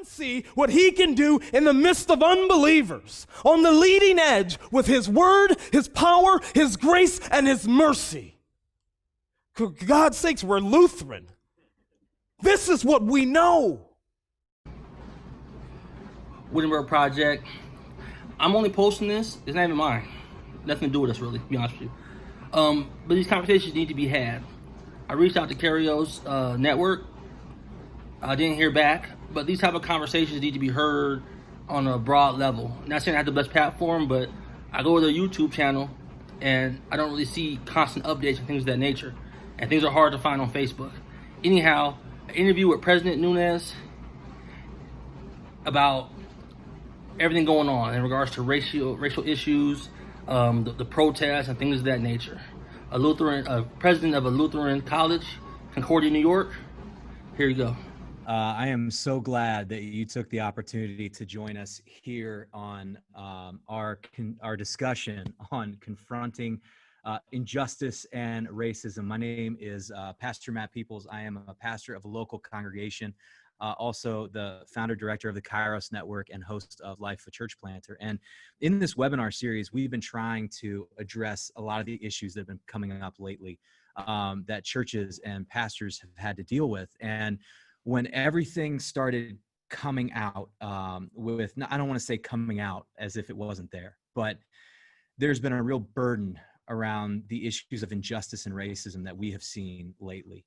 see what he can do in the midst of unbelievers, on the leading edge with his word, his power, his grace, and his mercy. For God's sakes, we're Lutheran. This is what we know. Wittenberg Project. I'm only posting this. It's not even mine. Nothing to do with us, really, to be honest with you. But these conversations need to be had. I reached out to Kairos Network. I didn't hear back, but these type of conversations need to be heard on a broad level. Not saying I have the best platform, but I go to their YouTube channel and I don't really see constant updates and things of that nature. And things are hard to find on Facebook. Anyhow, an interview with President Nunes about everything going on in regards to racial issues, the protests and things of that nature. A president of a Lutheran college, Concordia, New York. Here you go. I am so glad that you took the opportunity to join us here on our discussion on confronting injustice and racism. My name is Pastor Matt Peoples. I am a pastor of a local congregation, also the founder director of the Kairos Network and host of Life a Church Planter. And in this webinar series, we've been trying to address a lot of the issues that have been coming up lately that churches and pastors have had to deal with. And when everything started coming out I don't want to say coming out as if it wasn't there, but there's been a real burden around the issues of injustice and racism that we have seen lately.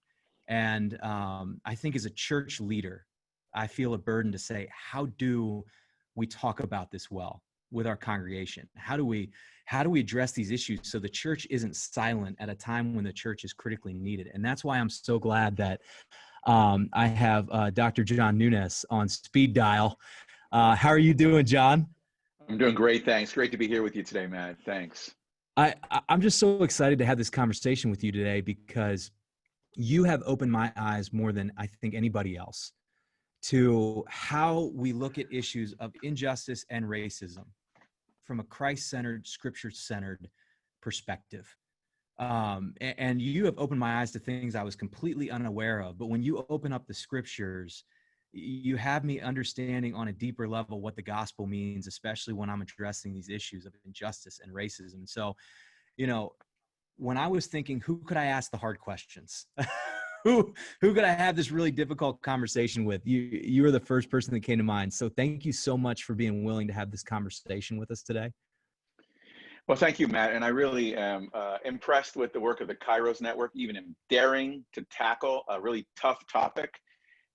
And I think as a church leader, I feel a burden to say, how do we talk about this well with our congregation? How do we address these issues so the church isn't silent at a time when the church is critically needed? And that's why I'm so glad that I have Dr. John Nunes on speed dial. How are you doing, John? I'm doing great, thanks. Great to be here with you today, Matt. Thanks. I'm just so excited to have this conversation with you today because you have opened my eyes more than I think anybody else to how we look at issues of injustice and racism from a Christ-centered, scripture-centered perspective. And you have opened my eyes to things I was completely unaware of. But when you open up the scriptures, you have me understanding on a deeper level what the gospel means, especially when I'm addressing these issues of injustice and racism. So, when I was thinking, who could I ask the hard questions? who could I have this really difficult conversation with? You were the first person that came to mind. So thank you so much for being willing to have this conversation with us today. Well, thank you, Matt. And I really am impressed with the work of the Kairos Network, even in daring to tackle a really tough topic,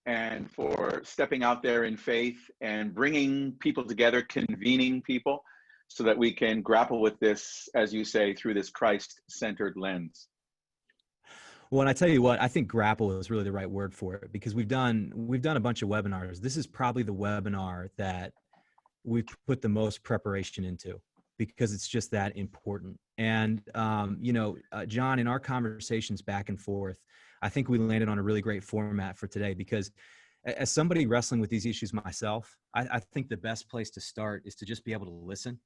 and for stepping out there in faith and bringing people together, convening people so that we can grapple with this, as you say, through this Christ-centered lens. Well, and I tell you what, I think grapple is really the right word for it, because we've done a bunch of webinars. This is probably the webinar that we've put the most preparation into, because it's just that important. And, John, in our conversations back and forth, I think we landed on a really great format for today, because as somebody wrestling with these issues myself, I think the best place to start is to just be able to listen.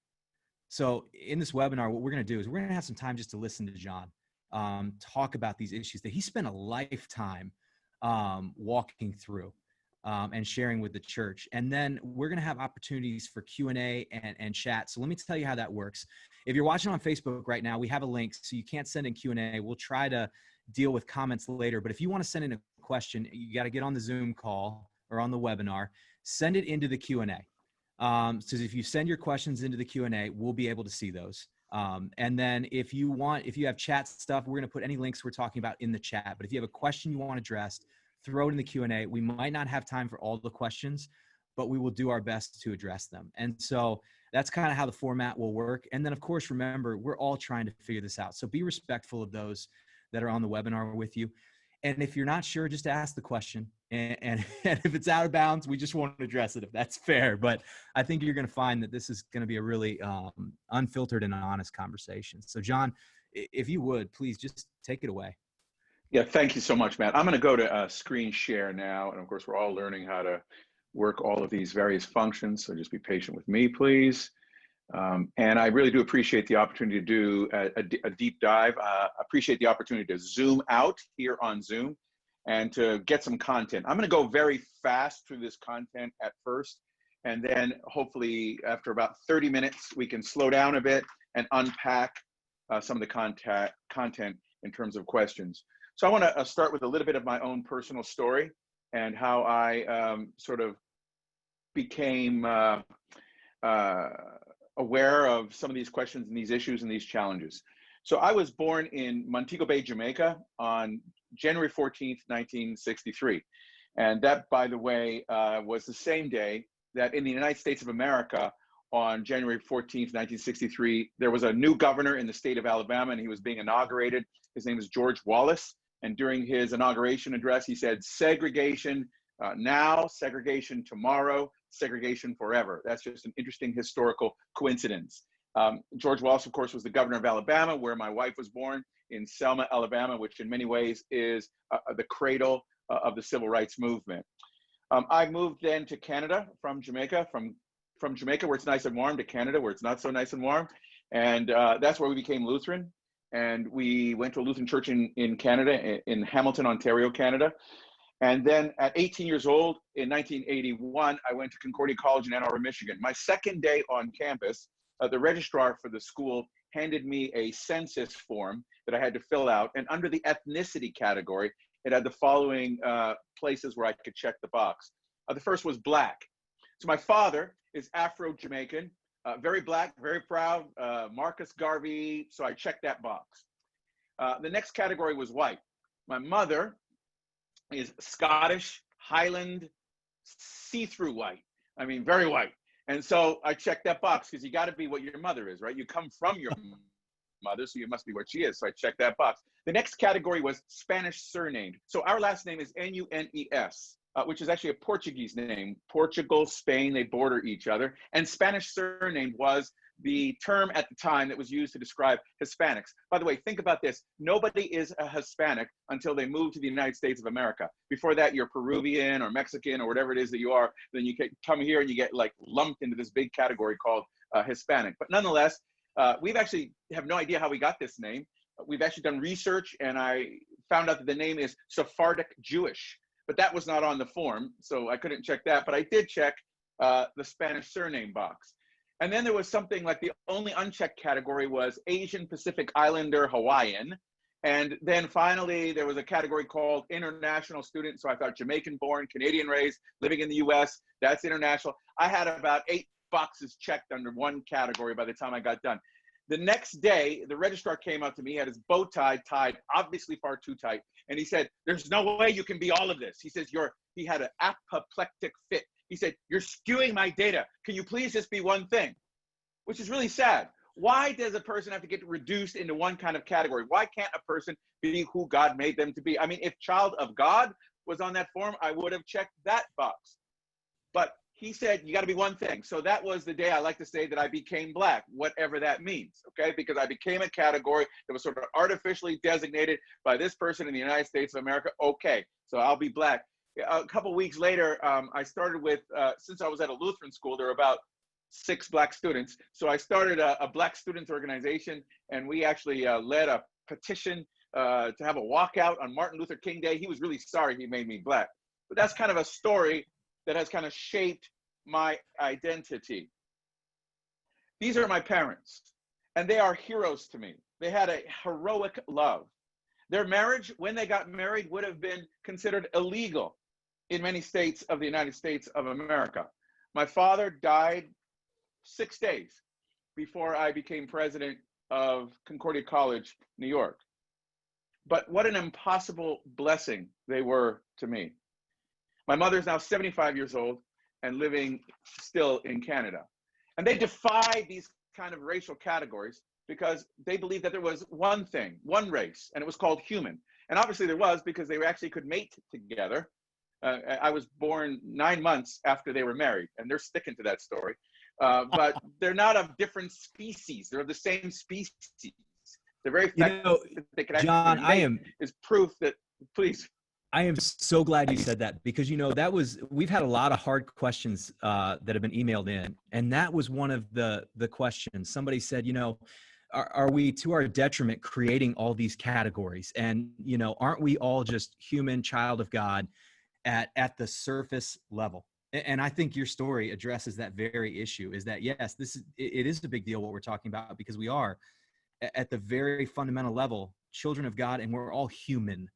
So in this webinar, what we're going to do is we're going to have some time just to listen to John talk about these issues that he spent a lifetime walking through and sharing with the church. And then we're going to have opportunities for Q&A and chat. So let me tell you how that works. If you're watching on Facebook right now, we have a link, so you can't send in Q&A. We'll try to deal with comments later. But if you want to send in a question, you got to get on the Zoom call or on the webinar, send it into the Q&A. So if you send your questions into the Q&A, we'll be able to see those. And then if you have chat stuff, we're going to put any links we're talking about in the chat. But if you have a question you want addressed, throw it in the Q&A. We might not have time for all the questions, but we will do our best to address them. And so that's kind of how the format will work. And then, of course, remember, we're all trying to figure this out. So be respectful of those that are on the webinar with you. And if you're not sure, just ask the question. And if it's out of bounds, we just won't address it if that's fair. But I think you're going to find that this is going to be a really unfiltered and honest conversation. So, John, if you would, please just take it away. Yeah, thank you so much, Matt. I'm going to go to screen share now. And of course, we're all learning how to work all of these various functions. So just be patient with me, please. And I really do appreciate the opportunity to do a deep dive. Appreciate the opportunity to zoom out here on Zoom and to get some content. I'm going to go very fast through this content at first, and then hopefully after about 30 minutes, we can slow down a bit and unpack some of the content in terms of questions. So I want to start with a little bit of my own personal story and how I sort of became aware of some of these questions and these issues and these challenges. So I was born in Montego Bay, Jamaica on January 14th, 1963. And that, by the way, was the same day that in the United States of America on January 14th, 1963, there was a new governor in the state of Alabama, and he was being inaugurated. His name is George Wallace. And during his inauguration address, he said, segregation now, segregation tomorrow, segregation forever. That's just an interesting historical coincidence. George Wallace, of course, was the governor of Alabama, where my wife was born, in Selma, Alabama, which in many ways is the cradle of the civil rights movement. I moved then to Canada from Jamaica, from Jamaica, where it's nice and warm, to Canada, where it's not so nice and warm. And that's where we became Lutheran. And we went to a Lutheran church in Canada, in Hamilton, Ontario, Canada. And then at 18 years old, in 1981, I went to Concordia College in Ann Arbor, Michigan. My second day on campus, the registrar for the school handed me a census form that I had to fill out. And under the ethnicity category, it had the following places where I could check the box. The first was Black. So my father is Afro-Jamaican, very Black, very proud, Marcus Garvey. So I checked that box. The next category was White. My mother is Scottish, Highland, see-through white. I mean, very white. And so I checked that box because you got to be what your mother is, right? You come from your mother, so you must be what she is. So I checked that box. The next category was Spanish surname. So our last name is Nunes, which is actually a Portuguese name. Portugal, Spain, they border each other. And Spanish surname was the term at the time that was used to describe Hispanics. By the way, think about this. Nobody is a Hispanic until they move to the United States of America. Before that, you're Peruvian or Mexican or whatever it is that you are. Then you come here and you get like lumped into this big category called Hispanic. But nonetheless, we've actually have no idea how we got this name. We've actually done research, and I found out that the name is Sephardic Jewish, but that was not on the form, so I couldn't check that. But I did check the Spanish surname box. And then there was something like the only unchecked category was Asian Pacific Islander Hawaiian. And then finally, there was a category called international student. So I thought Jamaican born, Canadian raised, living in the US, that's international. I had about 8 boxes checked under one category by the time I got done. The next day, the registrar came up to me, he had his bow tie tied, obviously far too tight. And he said, there's no way you can be all of this. He says, he had an apoplectic fit. He said, you're skewing my data. Can you please just be one thing? Which is really sad. Why does a person have to get reduced into one kind of category? Why can't a person be who God made them to be? I mean, if child of God was on that form, I would have checked that box. But he said, you got to be one thing. So that was the day I like to say that I became Black, whatever that means, okay? Because I became a category that was sort of artificially designated by this person in the United States of America. Okay, so I'll be Black. A couple weeks later, I started with, since I was at a Lutheran school, there were about 6 Black students. So I started a Black students organization, and we actually led a petition to have a walkout on Martin Luther King Day. He was really sorry he made me Black. But that's kind of a story that has kind of shaped my identity. These are my parents, and they are heroes to me. They had a heroic love. Their marriage, when they got married, would have been considered illegal in many states of the United States of America. My father died 6 days before I became president of Concordia College, New York. But what an impossible blessing they were to me. My mother is now 75 years old and living still in Canada. And they defied these kind of racial categories because they believed that there was one thing, one race, and it was called human. And obviously there was, because they actually could mate together. I was born 9 months after they were married, and they're sticking to that story. But they're not of different species. They're of the same species. The very fact that they can actually John, is proof that, please. I am so glad you said that, because, we've had a lot of hard questions that have been emailed in. And that was one of the questions. Somebody said, are we to our detriment creating all these categories? And, you know, aren't we all just human, child of God at the surface level? And I think your story addresses that very issue, is that, yes, it is a big deal what we're talking about, because we are at the very fundamental level children of God, and we're all human.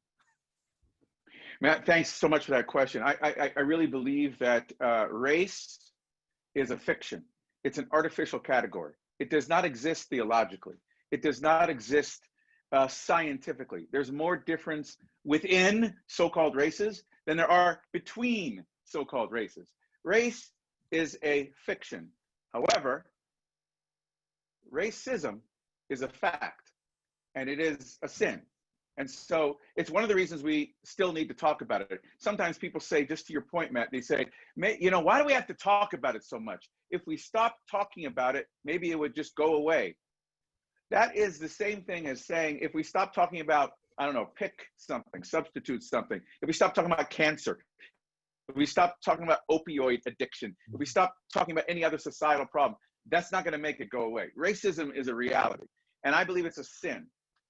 Matt, thanks so much for that question. I really believe that race is a fiction. It's an artificial category. It does not exist theologically. It does not exist scientifically. There's more difference within so-called races than there are between so-called races. Race is a fiction. However, racism is a fact, and it is a sin. And so it's one of the reasons we still need to talk about it. Sometimes people say, just to your point, Matt, they say, you know, why do we have to talk about it so much? If we stop talking about it, maybe it would just go away. That is the same thing as saying, if we stop talking about, I don't know, pick something, substitute something, if we stop talking about cancer, if we stop talking about opioid addiction, if we stop talking about any other societal problem, that's not going to make it go away. Racism is a reality, and I believe it's a sin.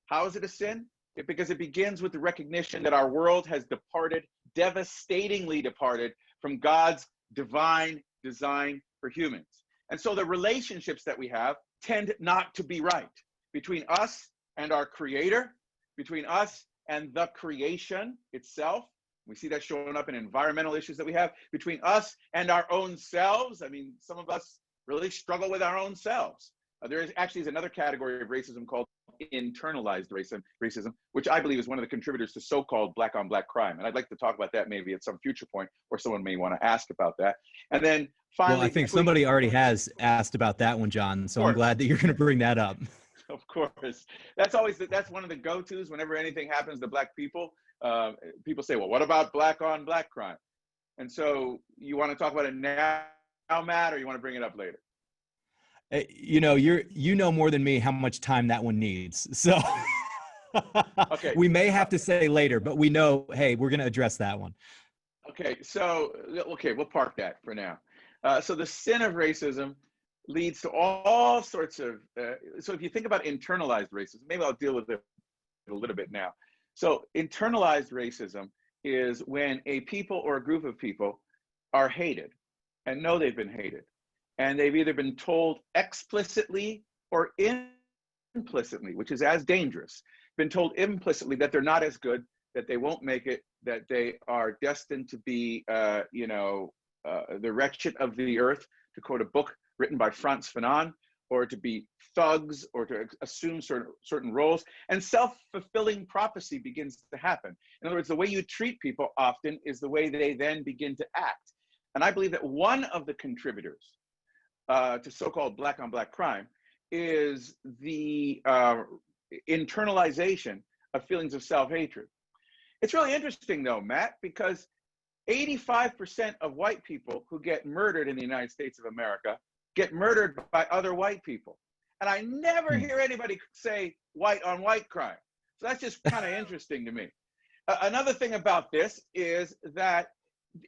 How is it a sin? Because it begins with the recognition that our world has departed, devastatingly departed, from God's divine design for humans. And so the relationships that we have tend not to be right between us and our Creator, between us and the creation itself. We see that showing up in environmental issues that we have, between us and our own selves. I mean, some of us really struggle with our own selves. There is actually another category of racism called internalized racism, which I believe is one of the contributors to so-called black on black crime. And I'd like to talk about that maybe at some future point, or someone may want to ask about that. And then finally— Well, I think somebody already has asked about that one, John. So I'm glad that you're going to bring that up. Of course. That's one of the go-tos whenever anything happens to black people. People say, well, what about black on black crime? And so you want to talk about it now, Matt, or you want to bring it up later? You know, you know more than me how much time that one needs. So okay, we may have to say later, but we know, hey, we're going to address that one. Okay, so, we'll park that for now. So the sin of racism leads to all sorts of, so if you think about internalized racism, maybe I'll deal with it a little bit now. So internalized racism is when a people or a group of people are hated and know they've been hated. And they've either been told explicitly or implicitly, which is as dangerous, been told implicitly that they're not as good, that they won't make it, that they are destined to be, the wretched of the earth, to quote a book written by Frantz Fanon, or to be thugs, or to assume certain roles. And self-fulfilling prophecy begins to happen. In other words, the way you treat people often is the way they then begin to act. And I believe that one of the contributors to so-called black on black crime is the internalization of feelings of self-hatred. It's really interesting though, Matt, because 85% of white people who get murdered in the United States of America get murdered by other white people. And I never hear anybody say white on white crime. So that's just kind of interesting to me. Another thing about this is that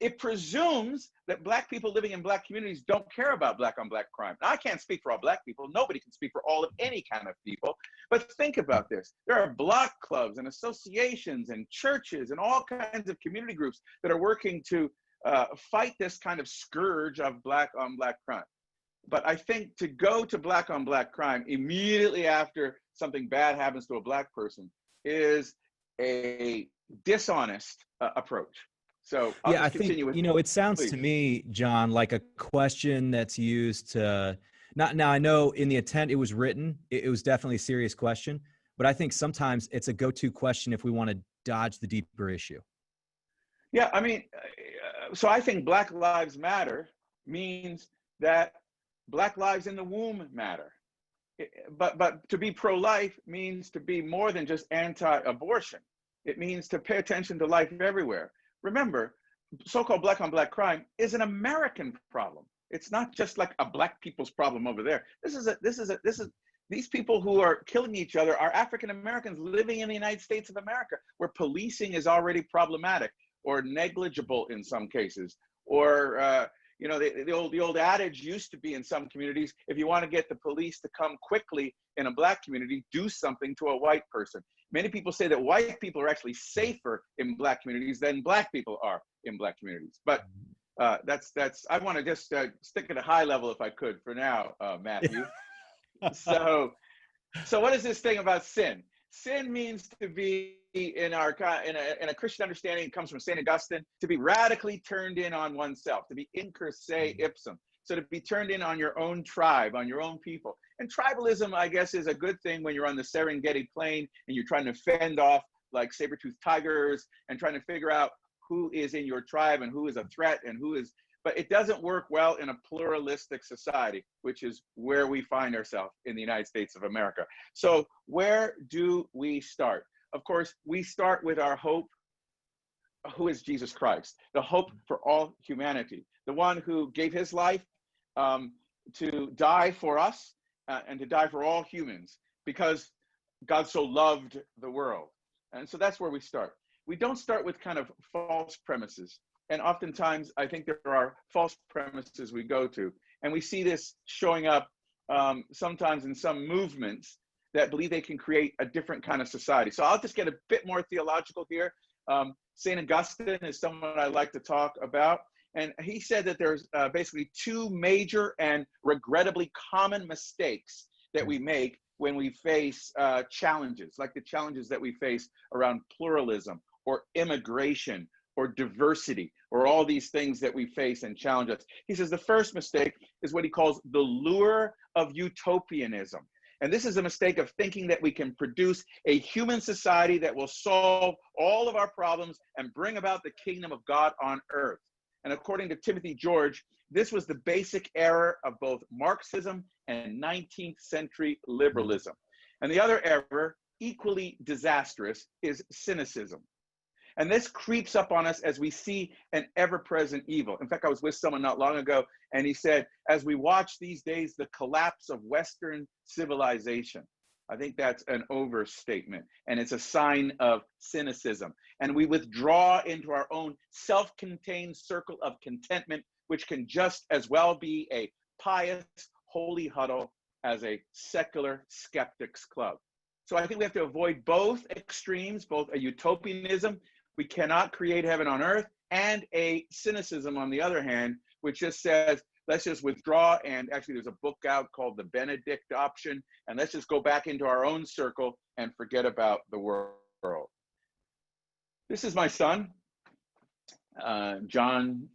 it presumes that black people living in black communities don't care about black on black crime. Now, I can't speak for all black people. Nobody can speak for all of any kind of people. But think about this. There are block clubs and associations and churches and all kinds of community groups that are working to fight this kind of scourge of black on black crime. But I think to go to black on black crime immediately after something bad happens to a black person is a dishonest approach. So yeah, I think, it sounds to me, John, like a question that's used to now I know in the intent it was written, it was definitely a serious question, but I think sometimes it's a go-to question if we want to dodge the deeper issue. Yeah, I mean, so I think Black Lives Matter means that Black lives in the womb matter. But to be pro-life means to be more than just anti-abortion. It means to pay attention to life everywhere. Remember, so-called black on black crime is an American problem. It's not just like a black people's problem over there. These people who are killing each other are African Americans living in the United States of America, where policing is already problematic or negligible in some cases, or You know, the old adage used to be in some communities, if you want to get the police to come quickly in a black community, do something to a white person. Many people say that white people are actually safer in black communities than black people are in black communities. But that's I want to just stick at a high level if I could for now, Matthew. So what is this thing about sin? Sin means to be in a Christian understanding. It comes from St. Augustine, to be radically turned in on oneself, to be incur se ipsum. So to be turned in on your own tribe, on your own people. And tribalism, I guess, is a good thing when you're on the Serengeti plain and you're trying to fend off like saber-toothed tigers and trying to figure out who is in your tribe and who is a threat and who is, but it doesn't work well in a pluralistic society, which is where we find ourselves in the United States of America. So where do we start? Of course, we start with our hope, who is Jesus Christ, the hope for all humanity, the one who gave his life to die for us and to die for all humans because God so loved the world. And so that's where we start. We don't start with kind of false premises. And oftentimes, I think there are false premises we go to. And we see this showing up sometimes in some movements that believe they can create a different kind of society. So I'll just get a bit more theological here. St. Augustine is someone I like to talk about. And he said that there's basically two major and regrettably common mistakes that we make when we face challenges, like the challenges that we face around pluralism or immigration or diversity, or all these things that we face and challenge us. He says the first mistake is what he calls the lure of utopianism. And this is a mistake of thinking that we can produce a human society that will solve all of our problems and bring about the kingdom of God on earth. And according to Timothy George, this was the basic error of both Marxism and 19th century liberalism. And the other error, equally disastrous, is cynicism. And this creeps up on us as we see an ever-present evil. In fact, I was with someone not long ago, and he said, as we watch these days the collapse of Western civilization, I think that's an overstatement, and it's a sign of cynicism. And we withdraw into our own self-contained circle of contentment, which can just as well be a pious holy huddle as a secular skeptics club. So I think we have to avoid both extremes, both a utopianism, we cannot create heaven on earth, and a cynicism on the other hand, which just says, let's just withdraw. And actually there's a book out called The Benedict Option, and let's just go back into our own circle and forget about the world. This is my son, John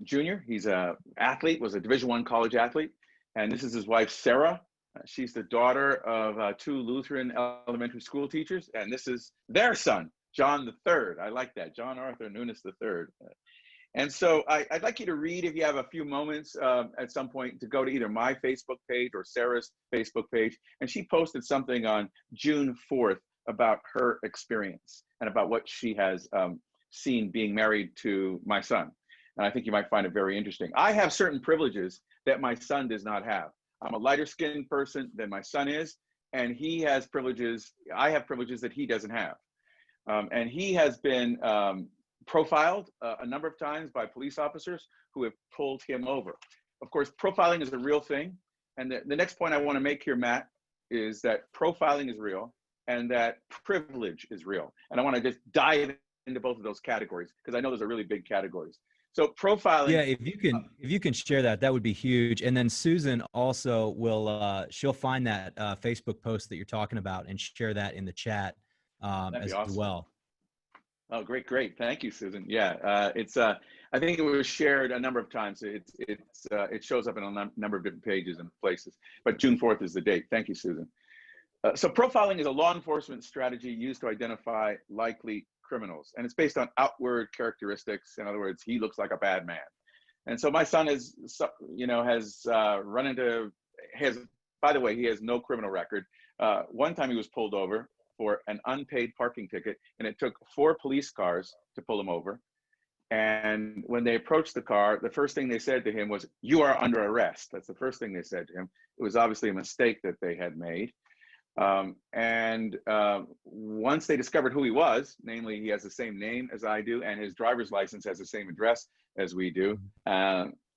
Jr. He's an athlete, was a Division I college athlete. And this is his wife, Sarah. She's the daughter of two Lutheran elementary school teachers. And this is their son, John III. I like that, John Arthur Nunes III. And so I'd like you to read, if you have a few moments at some point, to go to either my Facebook page or Sarah's Facebook page. And she posted something on June 4th about her experience and about what she has seen being married to my son. And I think you might find it very interesting. I have certain privileges that my son does not have. I'm a lighter skinned person than my son is, and he has privileges. I have privileges that he doesn't have. And he has been profiled a number of times by police officers who have pulled him over. Of course, profiling is a real thing. And the next point I want to make here, Matt, is that profiling is real and that privilege is real. And I want to just dive into both of those categories because I know those are really big categories. So profiling. Yeah, if you can share that, that would be huge. And then Susan also will she'll find that Facebook post that you're talking about and share that in the chat as awesome. well. Oh, great. Thank you, Susan. Yeah, it's I think it was shared a number of times. It shows up in a number of different pages and places. But June 4th is the date. Thank you, Susan. So profiling is a law enforcement strategy used to identify likely criminals, and it's based on outward characteristics. In other words, he looks like a bad man. And so my son has run into by the way, he has no criminal record. One time he was pulled over for an unpaid parking ticket, and it took 4 police cars to pull him over. And when they approached the car, the first thing they said to him was, "You are under arrest." That's the first thing they said to him. It was obviously a mistake that they had made. Once they discovered who he was, namely he has the same name as I do, and his driver's license has the same address as we do,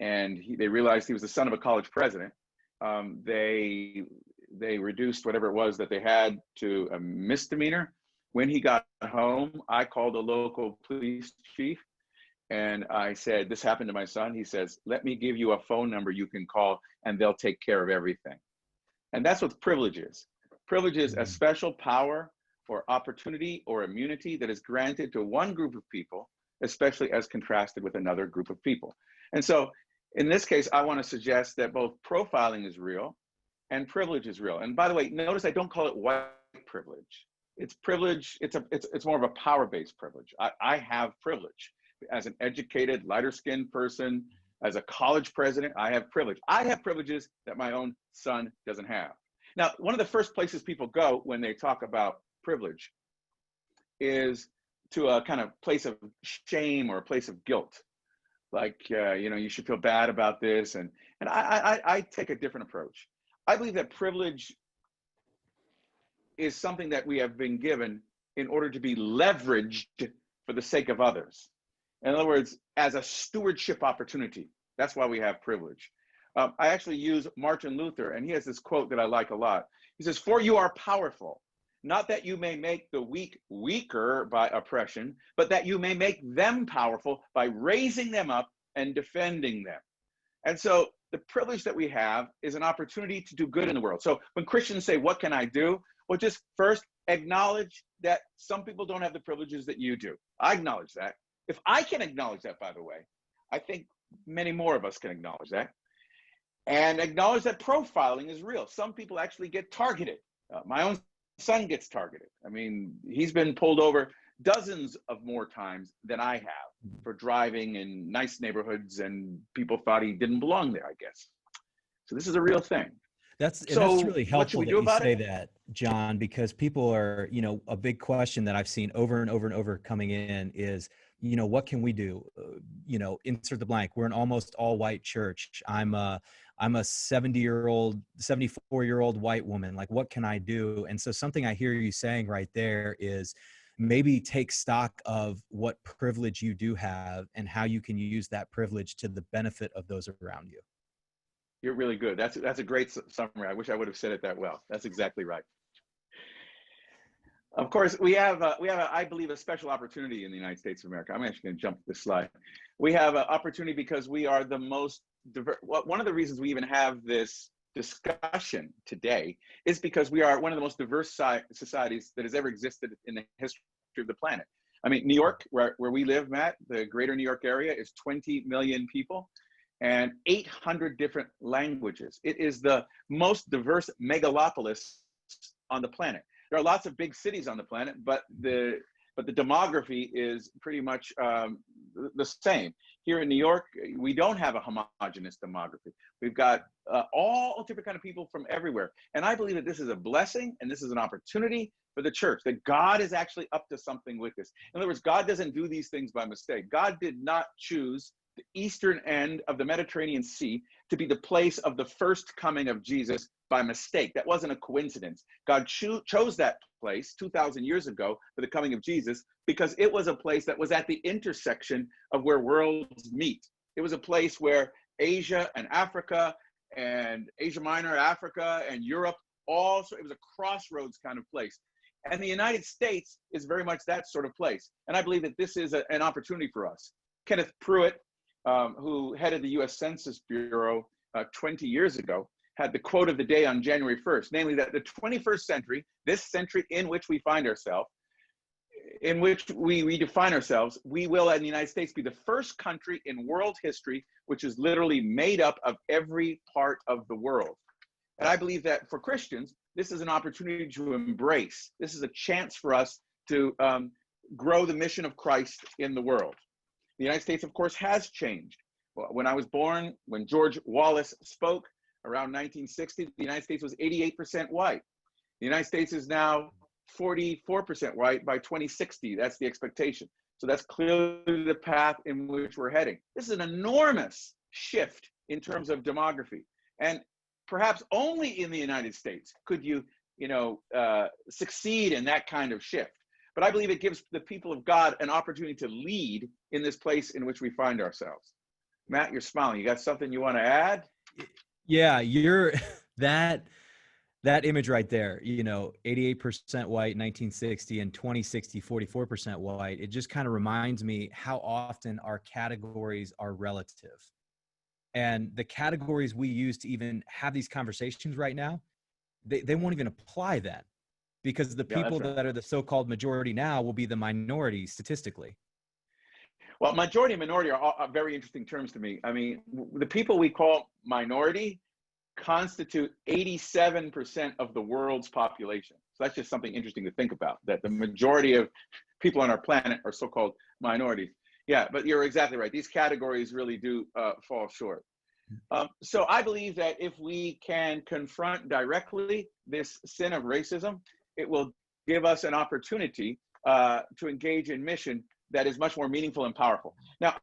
and they realized he was the son of a college president, they reduced whatever it was that they had to a misdemeanor. When he got home, I called a local police chief and I said, this happened to my son. He says, let me give you a phone number you can call and they'll take care of everything. And that's what privilege is. Privilege is a special power or opportunity or immunity that is granted to one group of people, especially as contrasted with another group of people. And so in this case, I want to suggest that both profiling is real and privilege is real. And by the way, notice I don't call it white privilege. It's privilege, it's more of a power-based privilege. I have privilege. As an educated, lighter-skinned person, as a college president, I have privilege. I have privileges that my own son doesn't have. Now, one of the first places people go when they talk about privilege is to a kind of place of shame or a place of guilt. Like, you know, you should feel bad about this. And I take a different approach. I believe that privilege is something that we have been given in order to be leveraged for the sake of others. In other words, as a stewardship opportunity. That's why we have privilege. I actually use Martin Luther, and he has this quote that I like a lot. He says, "For you are powerful, not that you may make the weak weaker by oppression, but that you may make them powerful by raising them up and defending them." And so the privilege that we have is an opportunity to do good in the world. So when Christians say, what can I do? Well, just first acknowledge that some people don't have the privileges that you do. I acknowledge that. If I can acknowledge that, by the way, I think many more of us can acknowledge that. And acknowledge that profiling is real. Some people actually get targeted. My own son gets targeted. I mean, he's been pulled over dozens of more times than I have for driving in nice neighborhoods, and people thought he didn't belong there, I guess. So this is a real thing. That's So really what should helpful we that do you about say it? that, John, because people are, you know, a big question that I've seen over and over and over coming in is, you know, what can we do? You know, insert the blank. We're an almost all white church. I'm a 74-year-old white woman. Like, what can I do? And so something I hear you saying right there is maybe take stock of what privilege you do have and how you can use that privilege to the benefit of those around you. You're really good. That's a great summary. I wish I would have said it that well. That's exactly right. Of course, we have I believe, a special opportunity in the United States of America. I'm actually going to jump this slide. We have an opportunity because we are the most diverse. One of the reasons we even have this discussion today is because we are one of the most diverse societies that has ever existed in the history of the planet. I mean, New York, where we live, Matt, the greater New York area is 20 million people and 800 different languages. It is the most diverse megalopolis on the planet. There are lots of big cities on the planet, but the demography is pretty much the same. Here in New York, we don't have a homogeneous demography. We've got all different kind of people from everywhere. And I believe that this is a blessing and this is an opportunity for the church, that God is actually up to something with this. In other words, God doesn't do these things by mistake. God did not choose the eastern end of the Mediterranean Sea to be the place of the first coming of Jesus by mistake. That wasn't a coincidence. God chose that place 2,000 years ago for the coming of Jesus because it was a place that was at the intersection of where worlds meet. It was a place where Asia and Africa and Asia Minor, Africa and Europe, it was a crossroads kind of place. And the United States is very much that sort of place. And I believe that this is an opportunity for us. Kenneth Pruitt, who headed the US Census Bureau 20 years ago, had the quote of the day on January 1st, namely that the 21st century, this century in which we find ourselves, in which we redefine ourselves, we will in the United States be the first country in world history which is literally made up of every part of the world. And I believe that for Christians, this is an opportunity to embrace. This is a chance for us to grow the mission of Christ in the world. The United States, of course, has changed. When I was born, when George Wallace spoke around 1960, the United States was 88% white. The United States is now 44% white by 2060. That's the expectation. So that's clearly the path in which we're heading. This is an enormous shift in terms of demography. And perhaps only in the United States could you succeed in that kind of shift. But I believe it gives the people of God an opportunity to lead in this place in which we find ourselves. Matt, you're smiling. You got something you want to add? Yeah, you're that image right there, 88% white, 1960, and 2060, 44% white. It just kind of reminds me how often our categories are relative. And the categories we use to even have these conversations right now, they won't even apply then, because the Yeah, that's people right. that are the so-called majority now will be the minority statistically. Well, majority and minority are very interesting terms to me. I mean, the people we call minority constitute 87% of the world's population. So that's just something interesting to think about, that the majority of people on our planet are so-called minorities. Yeah, but you're exactly right. These categories really do fall short. So I believe that if we can confront directly this sin of racism, it will give us an opportunity to engage in mission that is much more meaningful and powerful. Now,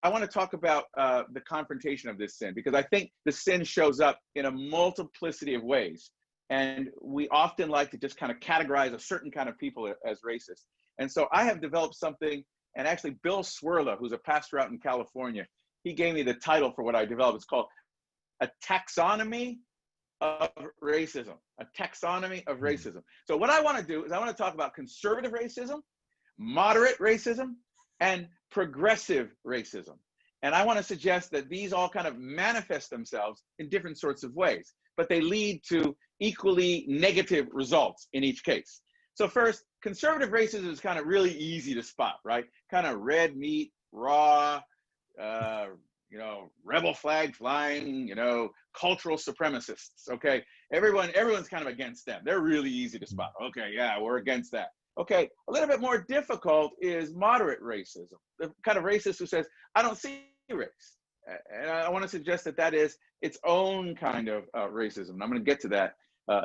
I want to talk about the confrontation of this sin, because I think the sin shows up in a multiplicity of ways. And we often like to just kind of categorize a certain kind of people as racist. And so I have developed something, and actually Bill Swirla, who's a pastor out in California, he gave me the title for what I developed. It's called A Taxonomy of Racism. A Taxonomy of Racism. So what I want to do is I want to talk about conservative racism, moderate racism, and progressive racism. And I want to suggest that these all kind of manifest themselves in different sorts of ways, but they lead to equally negative results in each case. So first, conservative racism is kind of really easy to spot, right? Kind of red meat, raw, rebel flag flying, cultural supremacists. Okay, everyone's kind of against them. They're really easy to spot. Okay, yeah, we're against that. Okay, a little bit more difficult is moderate racism, the kind of racist who says, I don't see race. And I want to suggest that that is its own kind of racism. And I'm going to get to that,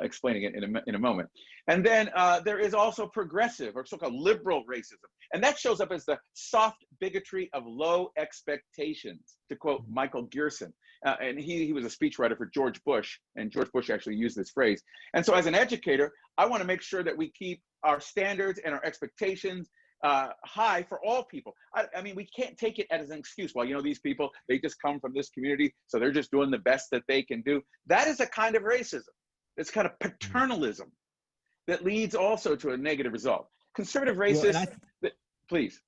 explaining it in a moment. And then there is also progressive or so-called liberal racism. And that shows up as the soft bigotry of low expectations, to quote Michael Gerson. And he was a speechwriter for George Bush, and George Bush actually used this phrase. And so as an educator, I want to make sure that we keep our standards and our expectations high for all people. I mean, we can't take it as an excuse. Well, these people, they just come from this community, so they're just doing the best that they can do. That is a kind of racism. It's kind of paternalism that leads also to a negative result. Conservative racists, please.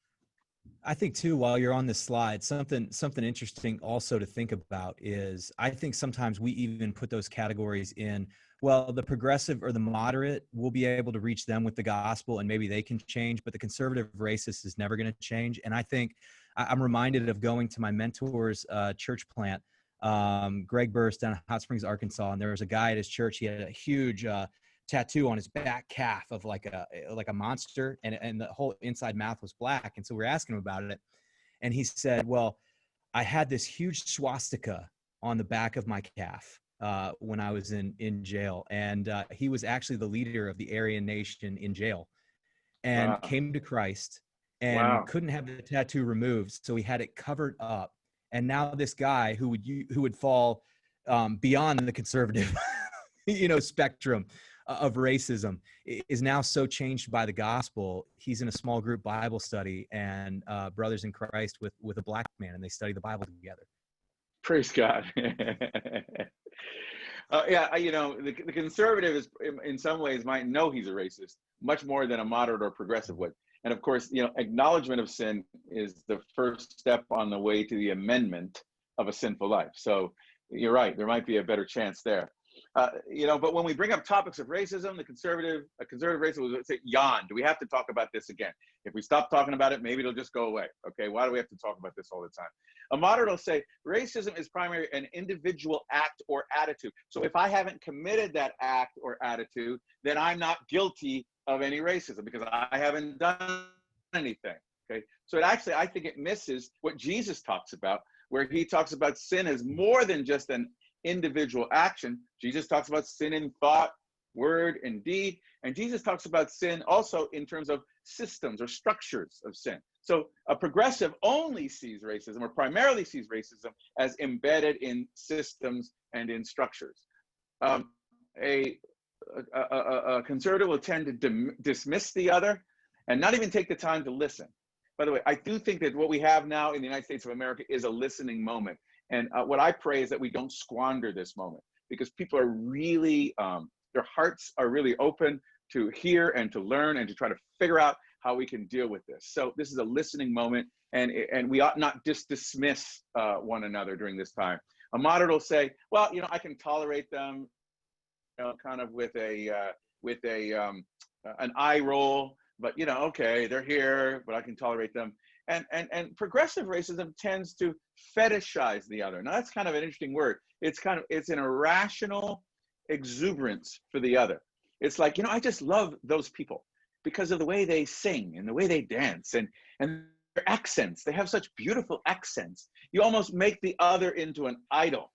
I think too, while you're on this slide, something interesting also to think about is, I think sometimes we even put those categories in, well, the progressive or the moderate, we'll be able to reach them with the gospel and maybe they can change, but the conservative racist is never going to change. And I think I'm reminded of going to my mentor's church plant, Greg Burst, down in Hot Springs, Arkansas. And there was a guy at his church. He had a huge tattoo on his back calf of like a monster, and the whole inside mouth was black. And so we were asking him about it, and he said, well, I had this huge swastika on the back of my calf when I was in jail. And he was actually the leader of the Aryan Nation in jail, and came to Christ and couldn't have the tattoo removed, so he had it covered up. And now this guy who would fall beyond the conservative spectrum of racism is now so changed by the gospel. He's in a small group Bible study and brothers in Christ with a black man, and they study the Bible together. Praise God. The conservative is, in some ways, might know he's a racist much more than a moderate or progressive would. And of course, acknowledgement of sin is the first step on the way to the amendment of a sinful life. So you're right, there might be a better chance there. But when we bring up topics of racism, a conservative racist will say, Jan, do we have to talk about this again? If we stop talking about it, maybe it'll just go away. Okay, why do we have to talk about this all the time? A moderate will say, racism is primarily an individual act or attitude. So if I haven't committed that act or attitude, then I'm not guilty of any racism because I haven't done anything. Okay, so I think it misses what Jesus talks about, where he talks about sin as more than just an individual action. Jesus talks about sin in thought, word, and deed. And Jesus talks about sin also in terms of systems or structures of sin. So a progressive only sees racism, or primarily sees racism, as embedded in systems and in structures. A conservative will tend to dismiss the other and not even take the time to listen. by the way, I do think that what we have now in the United States of America is a listening moment. And what I pray is that we don't squander this moment, because people are really, their hearts are really open to hear and to learn and to try to figure out how we can deal with this. So this is a listening moment, and we ought not just dismiss one another during this time. A moderate will say, well, you know, I can tolerate them, you know, kind of with an eye roll, but you know, okay, they're here, but I can tolerate them. And progressive racism tends to fetishize the other. Now that's kind of an interesting word. It's an irrational exuberance for the other. It's like, you know, I just love those people because of the way they sing and the way they dance and their accents. They have such beautiful accents. You almost make the other into an idol.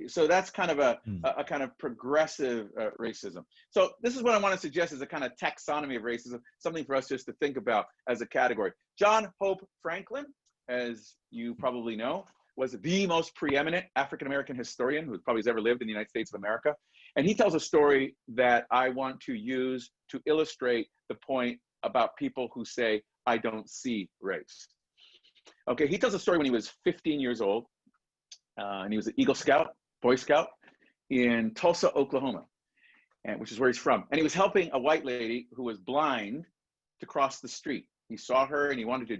So that's kind of a kind of progressive racism. So this is what I want to suggest as a kind of taxonomy of racism, something for us just to think about as a category. John Hope Franklin, as you probably know, was the most preeminent African-American historian who probably has ever lived in the United States of America. And he tells a story that I want to use to illustrate the point about people who say, I don't see race. Okay, he tells a story when he was 15 years old. And he was an Eagle Scout, Boy Scout in Tulsa, Oklahoma, which is where he's from. And he was helping a white lady who was blind to cross the street. He saw her and he wanted to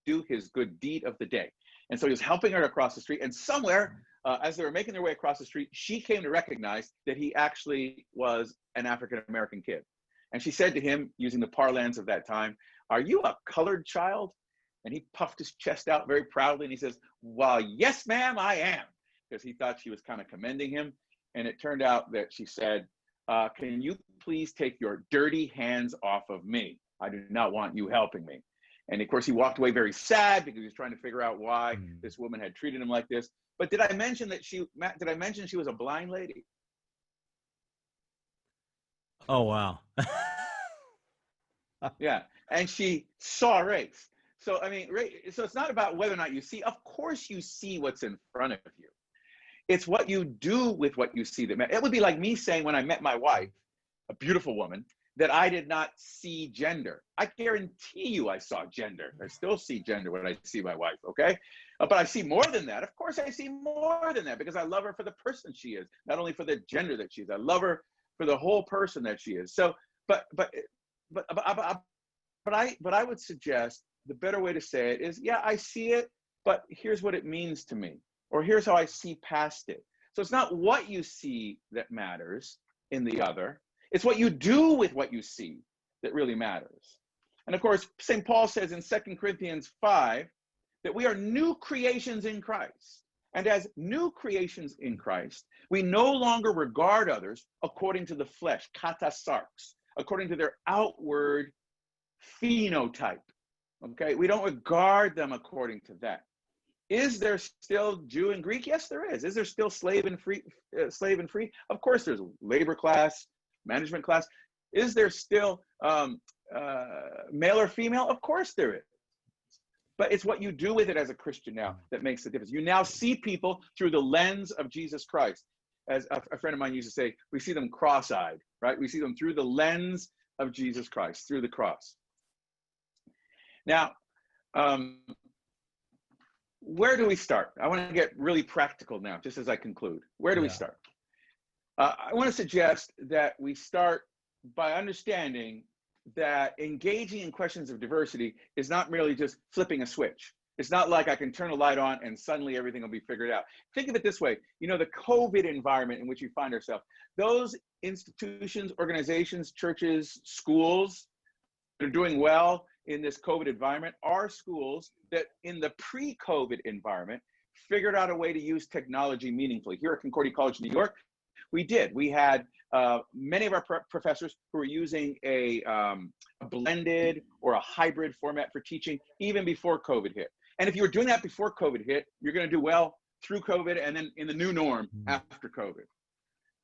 do his good deed of the day. And so he was helping her across the street. And somewhere, as they were making their way across the street, she came to recognize that he actually was an African-American kid. And she said to him, using the parlance of that time, "Are you a colored child?" And he puffed his chest out very proudly and he says, "Well, yes, ma'am, I am," because he thought she was kind of commending him. And it turned out that she said, "Can you please take your dirty hands off of me? I do not want you helping me." And of course, he walked away very sad because he was trying to figure out why this woman had treated him like this. But did I mention that she was a blind lady? Oh, wow. Yeah, and she saw race. So, I mean, so it's not about whether or not you see. Of course you see what's in front of you. It's what you do with what you see that matters. It would be like me saying when I met my wife, a beautiful woman, that I did not see gender. I guarantee you I saw gender. I still see gender when I see my wife, okay? But I see more than that. Of course I see more than that because I love her for the person she is, not only for the gender that she is. I love her for the whole person that she is. So, but I would suggest the better way to say it is, yeah, I see it, but here's what it means to me, or here's how I see past it. So it's not what you see that matters in the other. It's what you do with what you see that really matters. And of course, St. Paul says in 2 Corinthians 5 that we are new creations in Christ. And as new creations in Christ, we no longer regard others according to the flesh, katasarx, according to their outward phenotype. Okay, we don't regard them according to that. Is there still Jew and Greek? Yes, there is. Is there still slave and free? Of course, there's labor class, management class. Is there still male or female? Of course there is. But it's what you do with it as a Christian now that makes the difference. You now see people through the lens of Jesus Christ. As a friend of mine used to say, we see them cross-eyed, right? We see them through the lens of Jesus Christ, through the cross. Now, where do we start? I want to get really practical now, just as I conclude. Where do we start? I want to suggest that we start by understanding that engaging in questions of diversity is not merely just flipping a switch. It's not like I can turn a light on and suddenly everything will be figured out. Think of it this way. You know, the COVID environment in which we find ourselves, those institutions, organizations, churches, schools that are doing well in this COVID environment are schools that in the pre-COVID environment figured out a way to use technology meaningfully. Here at Concordia College, New York, we did. We had many of our professors who were using a blended or a hybrid format for teaching even before COVID hit. And if you were doing that before COVID hit, you're going to do well through COVID and then in the new norm after COVID.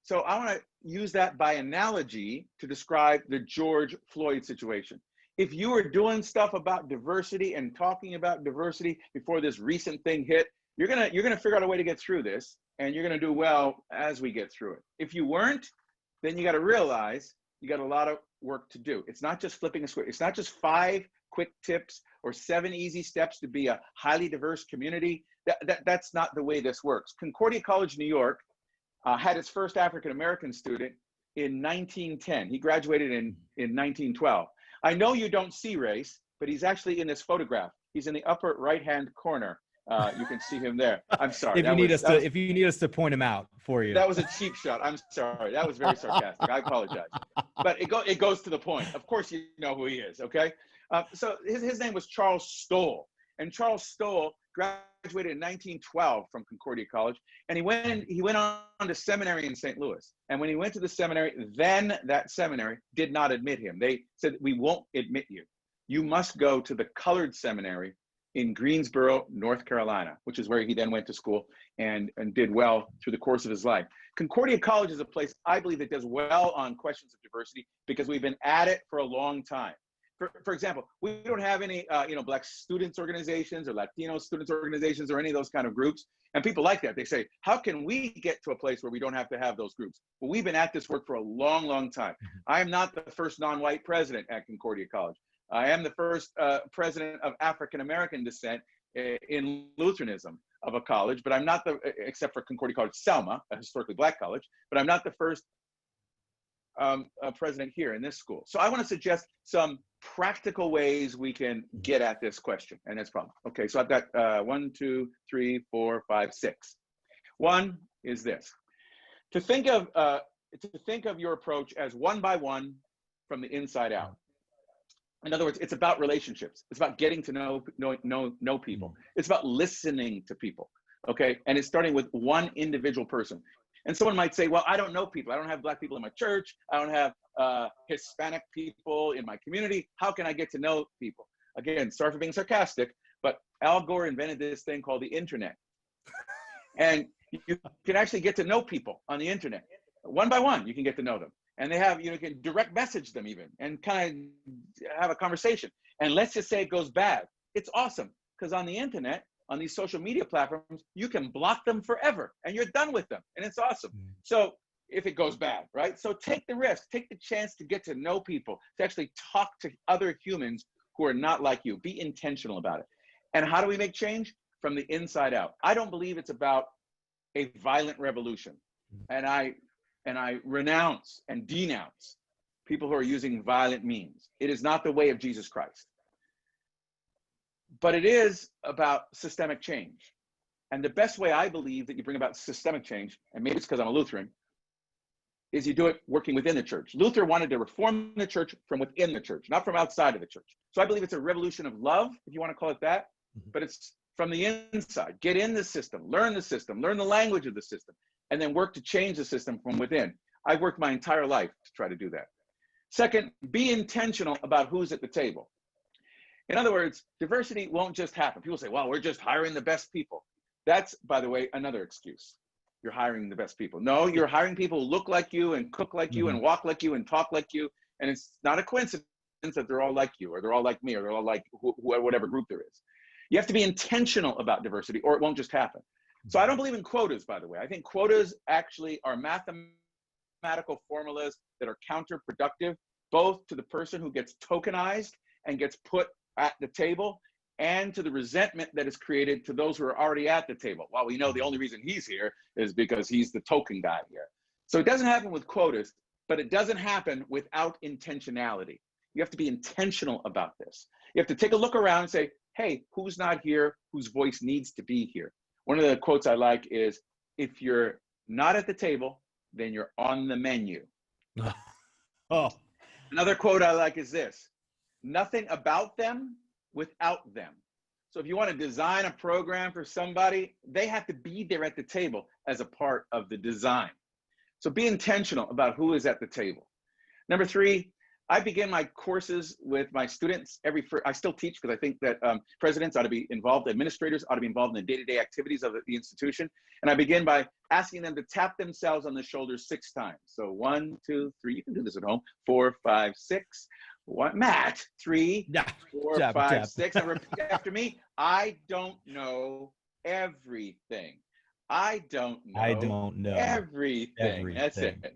So I want to use that by analogy to describe the George Floyd situation. If you were doing stuff about diversity and talking about diversity before this recent thing hit, you're gonna figure out a way to get through this, and you're gonna do well as we get through it. If you weren't, then you got to realize you got a lot of work to do. It's not just flipping a switch. It's not just 5 quick tips or 7 easy steps to be a highly diverse community. That's not the way this works. Concordia College, New York, had its first African-American student in 1910. He graduated in 1912. I know you don't see race, but he's actually in this photograph. He's in the upper right-hand corner. You can see him there. I'm sorry. If you need us to point him out for you. That was a cheap shot. I'm sorry. That was very sarcastic. I apologize. But it goes to the point. Of course, you know who he is. Okay. So his name was Charles Stoll, and Charles Stoll graduated in 1912 from Concordia College, and he went on to seminary in St. Louis. And when he went to the seminary, then that seminary did not admit him. They said, we won't admit you. You must go to the colored seminary in Greensboro, North Carolina, which is where he then went to school and did well through the course of his life. Concordia College is a place I believe that does well on questions of diversity because we've been at it for a long time. For example, we don't have any Black students organizations or Latino students organizations or any of those kind of groups. And people like that. They say, how can we get to a place where we don't have to have those groups? Well, we've been at this work for a long, long time. I am not the first non-white president at Concordia College. I am the first president of African-American descent in Lutheranism of a college, but I'm not except for Concordia College Selma, a historically Black college, but I'm not the first president here in this school. So I want to suggest some practical ways we can get at this question and its problem. Okay, so I've got 1, 2, 3, 4, 5, 6. One is this: to think of your approach as one by one from the inside out. In other words, it's about relationships. It's about getting to know people. It's about listening to people, okay? And it's starting with one individual person. And someone might say, well, I don't know people. I don't have Black people in my church. I don't have Hispanic people in my community. How can I get to know people? Again, sorry for being sarcastic, but Al Gore invented this thing called the internet. And you can actually get to know people on the internet. One by one, you can get to know them. And they have, you can direct message them even and kind of have a conversation. And let's just say it goes bad. It's awesome because on the internet, on these social media platforms, you can block them forever and you're done with them. And it's awesome. So if it goes bad, right? So take the risk, take the chance to get to know people, to actually talk to other humans who are not like you. Be intentional about it. And how do we make change? From the inside out. I don't believe it's about a violent revolution. And I renounce and denounce people who are using violent means. It is not the way of Jesus Christ. But it is about systemic change. And the best way I believe that you bring about systemic change, and maybe it's because I'm a Lutheran, is you do it working within the church. Luther wanted to reform the church from within the church, not from outside of the church. So I believe it's a revolution of love, if you want to call it that, but it's from the inside. Get in the system, learn the language of the system, and then work to change the system from within. I've worked my entire life to try to do that. Second, be intentional about who's at the table. In other words, diversity won't just happen. People say, well, we're just hiring the best people. That's, by the way, another excuse. You're hiring the best people. No, you're hiring people who look like you and cook like you and walk like you and talk like you. And it's not a coincidence that they're all like you or they're all like me or they're all like whatever group there is. You have to be intentional about diversity or it won't just happen. So I don't believe in quotas, by the way. I think quotas actually are mathematical formulas that are counterproductive, both to the person who gets tokenized and gets put at the table and to the resentment that is created to those who are already at the table. Well, we know the only reason he's here is because he's the token guy here. So it doesn't happen with quotas, but it doesn't happen without intentionality. You have to be intentional about this. You have to take a look around and say, hey, who's not here, whose voice needs to be here? One of the quotes I like is, if you're not at the table, then you're on the menu. Oh. Another quote I like is this: nothing about them without them. So if you want to design a program for somebody, they have to be there at the table as a part of the design. So be intentional about who is at the table. Number three, I begin my courses with my students I still teach because I think that presidents ought to be involved, administrators ought to be involved in the day-to-day activities of the institution. And I begin by asking them to tap themselves on the shoulders 6 times. So 1, 2, 3, you can do this at home, 4, 5, 6. What, Matt? 3, 4, 5, 6. And repeat after me. I don't know everything. I don't know everything. That's it.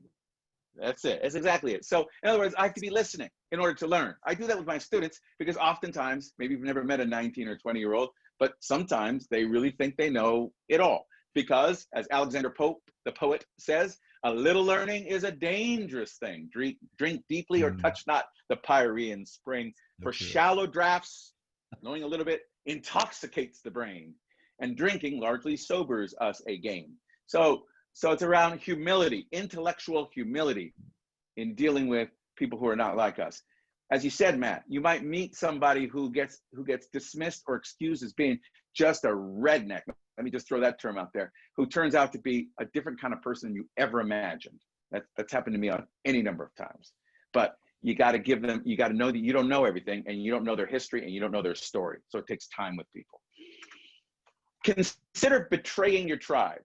That's it. That's exactly it. So in other words, I have to be listening in order to learn. I do that with my students because oftentimes, maybe you've never met a 19 or 20-year-old, but sometimes they really think they know it all. Because as Alexander Pope, the poet, says, a little learning is a dangerous thing. Drink deeply or touch not the Pyrenean spring. For shallow draughts, knowing a little bit, intoxicates the brain. And drinking largely sobers us again. So it's around humility, intellectual humility in dealing with people who are not like us. As you said, Matt, you might meet somebody who gets dismissed or excused as being just a redneck. Let me just throw that term out there, who turns out to be a different kind of person than you ever imagined. That's happened to me on any number of times. But you got to give them, you got to know that you don't know everything and you don't know their history and you don't know their story. So it takes time with people. Consider betraying your tribe.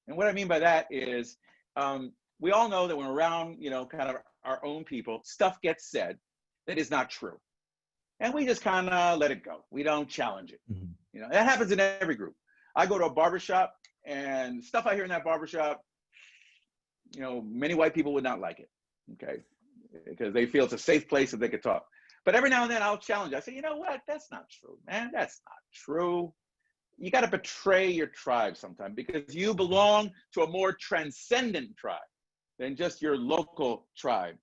And what I mean by that is we all know that when we're around, kind of our own people, stuff gets said that is not true. And we just kind of let it go. We don't challenge it. Mm-hmm. That happens in every group. I go to a barbershop and stuff I hear in that barbershop, many white people would not like it, okay? Because they feel it's a safe place that they could talk. But every now and then I'll challenge. I say, you know what? That's not true, man. That's not true. You got to betray your tribe sometimes because you belong to a more transcendent tribe than just your local tribe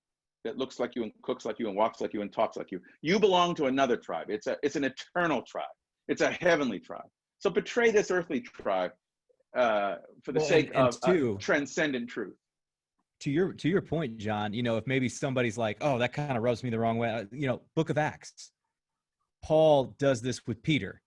that looks like you and cooks like you and walks like you and talks like you. You belong to another tribe. It's an eternal tribe. It's a heavenly tribe. So betray this earthly tribe for the sake of transcendent truth. To your point, John, if maybe somebody's like, oh, that kind of rubs me the wrong way, Book of Acts, Paul does this with Peter.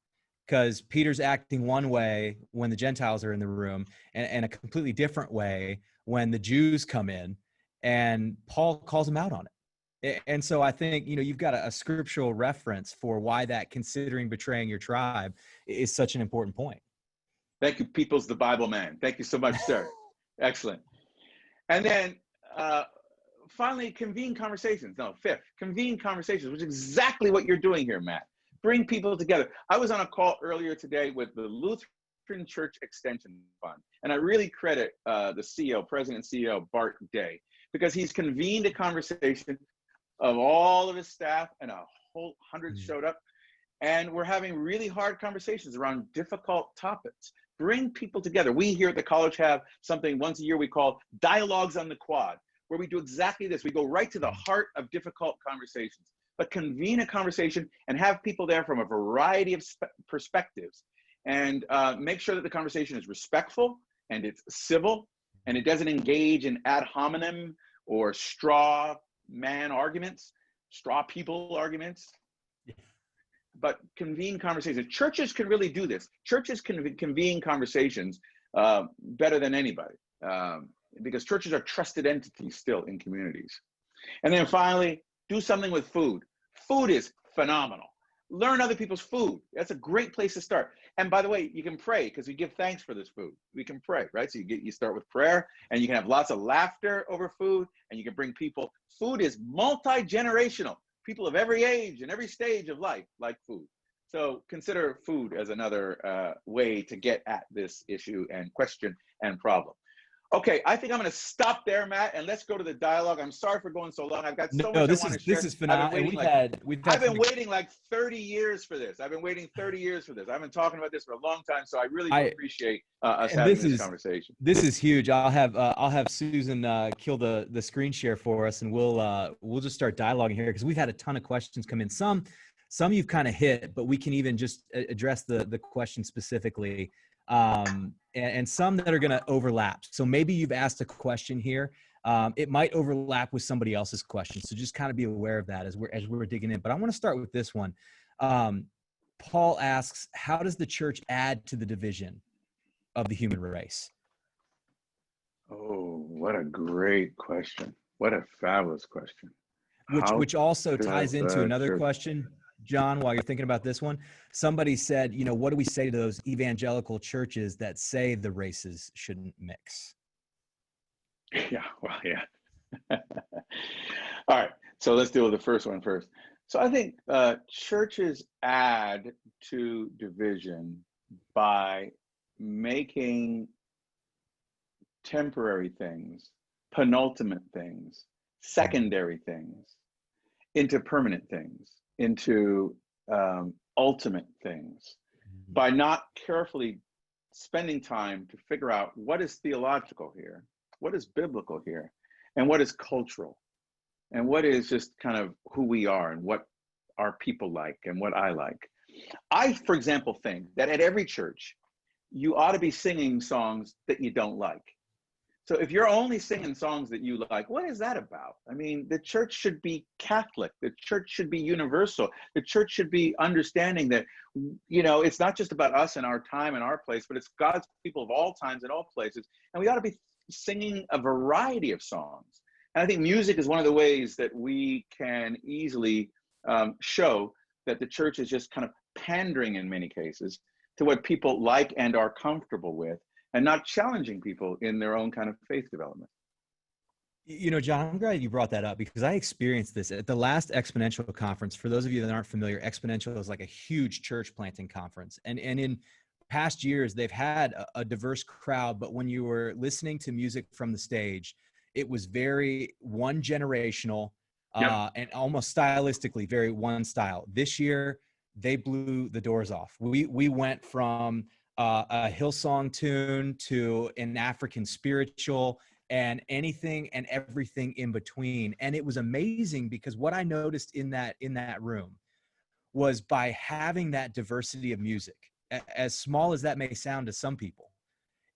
Because Peter's acting one way when the Gentiles are in the room and a completely different way when the Jews come in, and Paul calls him out on it. And so I think, you've got a scriptural reference for why that considering betraying your tribe is such an important point. Thank you, Peoples the Bible Man. Thank you so much, sir. Excellent. And then finally, convene conversations. No, fifth, convene conversations, which is exactly what you're doing here, Matt. Bring people together. I was on a call earlier today with the Lutheran Church Extension Fund, and I really credit the CEO, President and CEO, Bart Day, because he's convened a conversation of all of his staff, and a whole 100 showed up, and we're having really hard conversations around difficult topics. Bring people together. We here at the college have something once a year we call Dialogues on the Quad, where we do exactly this. We go right to the heart of difficult conversations. But convene a conversation and have people there from a variety of perspectives, and make sure that the conversation is respectful and it's civil and it doesn't engage in ad hominem or straw people arguments, but convene conversations. Churches can really do this. Churches can convene conversations better than anybody because churches are trusted entities still in communities. And then finally, do something with food. Food is phenomenal. Learn other people's food. That's a great place to start. And by the way, you can pray because we give thanks for this food. We can pray, right? So you start with prayer, and you can have lots of laughter over food, and you can bring people. Food is multi-generational. People of every age and every stage of life like food. So consider food as another way to get at this issue and question and problem. Okay, I think I'm going to stop there, Matt, and let's go to the dialogue. I'm sorry for going so long. I've got so much I want to share. This is phenomenal. I've been waiting like 30 years for this. I've been waiting 30 years for this. I've been talking about this for a long time, so I really appreciate us having this conversation. This is huge. I'll have Susan kill the screen share for us, and we'll just start dialoguing here because we've had a ton of questions come in. Some you've kind of hit, but we can even just address the question specifically. And some that are going to overlap. So maybe you've asked a question here. It might overlap with somebody else's question. So just kind of be aware of that as we're digging in. But I want to start with this one. Paul asks, how does the church add to the division of the human race? Oh, what a great question. What a fabulous question. Which also ties into another question. John, while you're thinking about this one, somebody said, what do we say to those evangelical churches that say the races shouldn't mix? Yeah, well, yeah. All right, so let's deal with the first one first. So I think churches add to division by making temporary things penultimate things, secondary things, into permanent things, into ultimate things, by not carefully spending time to figure out what is theological here, what is biblical here, and what is cultural, and what is just kind of who we are and what our people like and what I like. I, for example, think that at every church, you ought to be singing songs that you don't like. So if you're only singing songs that you like, what is that about? I mean, the church should be Catholic. The church should be universal. The church should be understanding that, you know, it's not just about us and our time and our place, but it's God's people of all times and all places. And we ought to be singing a variety of songs. And I think music is one of the ways that we can easily show that the church is just kind of pandering in many cases to what people like and are comfortable with, and not challenging people in their own kind of faith development. You know, John, I'm glad you brought that up, because I experienced this at the last Exponential conference. For those of you that aren't familiar, Exponential is like a huge church planting conference. And in past years, they've had a diverse crowd, but when you were listening to music from the stage, it was very one generational, and almost stylistically very one style. This year, they blew the doors off. We went from a Hillsong tune to an African spiritual, and anything and everything in between. And it was amazing, because what I noticed in that room was, by having that diversity of music, as small as that may sound to some people,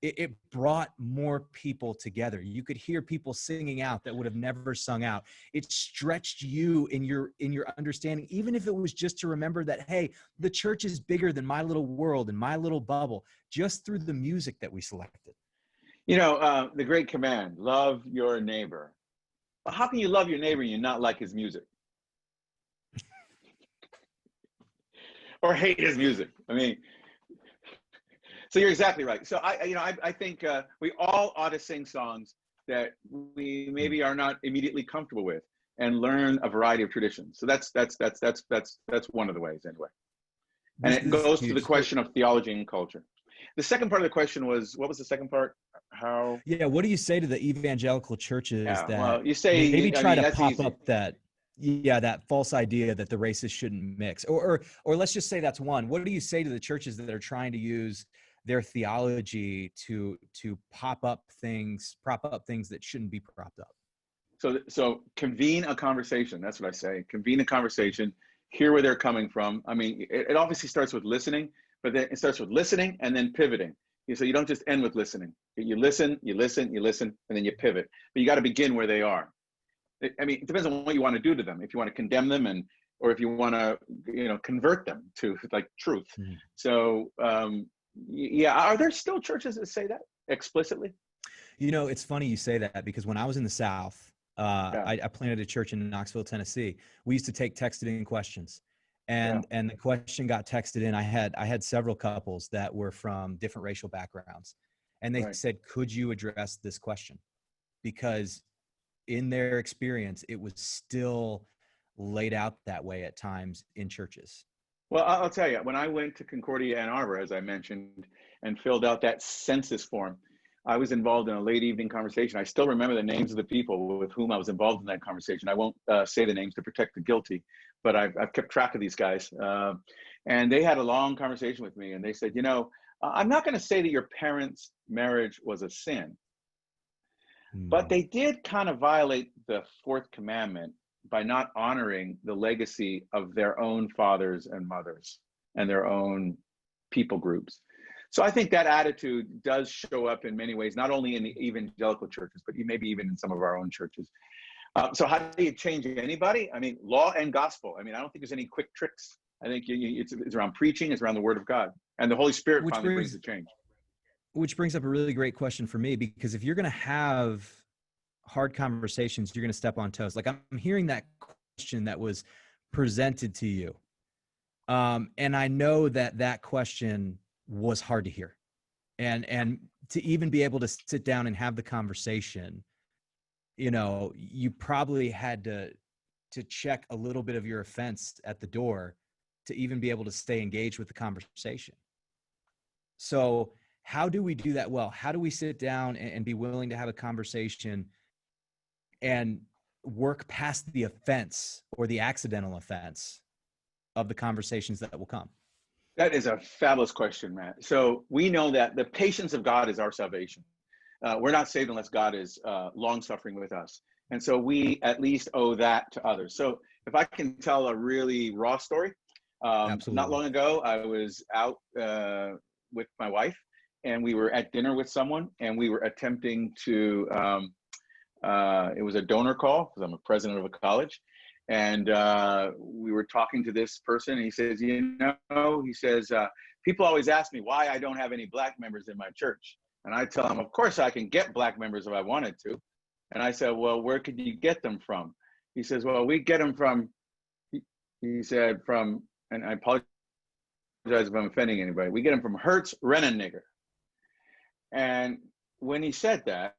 it brought more people together. You could hear people singing out that would have never sung out. It stretched you in your understanding, even if it was just to remember that, hey, the church is bigger than my little world and my little bubble, just through the music that we selected. You know, the great command, love your neighbor. Well, how can you love your neighbor and you not like his music? Or hate his music? I mean, so you're exactly right. So I think we all ought to sing songs that we maybe are not immediately comfortable with, and learn a variety of traditions. So that's one of the ways, anyway. And it goes to the question of theology and culture. The second part of the question was, what was the second part? How? Yeah, what do you say to the evangelical churches that well, you say, maybe try to pop easy. up that false idea that the races shouldn't mix, or let's just say that's one. What do you say to the churches that are trying to use their theology to prop up things that shouldn't be propped up? So convene a conversation. That's what I say. Convene a conversation. Hear where they're coming from. I mean, it obviously starts with listening, but then it starts with listening and then pivoting. So you don't just end with listening. You listen, and then you pivot. But you got to begin where they are. I mean, it depends on what you want to do to them. If you want to condemn them, or if you want to, convert them to like truth. Mm-hmm. So are there still churches that say that explicitly? You know, it's funny you say that, because when I was in the South, I planted a church in Knoxville, Tennessee. We used to take texted in questions, and the question got texted in. I had several couples that were from different racial backgrounds, and they said, could you address this question? Because in their experience, it was still laid out that way at times in churches. Well, I'll tell you, when I went to Concordia, Ann Arbor, as I mentioned, and filled out that census form, I was involved in a late evening conversation. I still remember the names of the people with whom I was involved in that conversation. I won't say the names to protect the guilty, but I've kept track of these guys. And they had a long conversation with me, and they said, I'm not going to say that your parents' marriage was a sin, but they did kind of violate the fourth commandment by not honoring the legacy of their own fathers and mothers and their own people groups. So I think that attitude does show up in many ways, not only in the evangelical churches, but maybe even in some of our own churches. So how do you change anybody? I mean, law and gospel. I mean, I don't think there's any quick tricks. I think it's around preaching, it's around the word of God, and the Holy Spirit finally brings the change. Which brings up a really great question for me, because if you're going to have hard conversations, you're going to step on toes. Like, I'm hearing that question that was presented to you. And I know that question was hard to hear, and to even be able to sit down and have the conversation, you probably had to check a little bit of your offense at the door to even be able to stay engaged with the conversation. So how do we do that well? How do we sit down and be willing to have a conversation and work past the offense or the accidental offense of the conversations that will come? That is a fabulous question, Matt. So we know that the patience of God is our salvation. We're not saved unless God is long-suffering with us. And so we at least owe that to others. So if I can tell a really raw story, Absolutely. not long ago, I was out with my wife, and we were at dinner with someone, and we were attempting to, it was a donor call, because I'm a president of a college. And we were talking to this person, and he says, people always ask me why I don't have any Black members in my church. And I tell him, of course I can get Black members if I wanted to. And I said, well, where could you get them from? He says, well, we get them from, he said, from, and I apologize if I'm offending anybody, we get them from Hertz Rennenigger. And when he said that,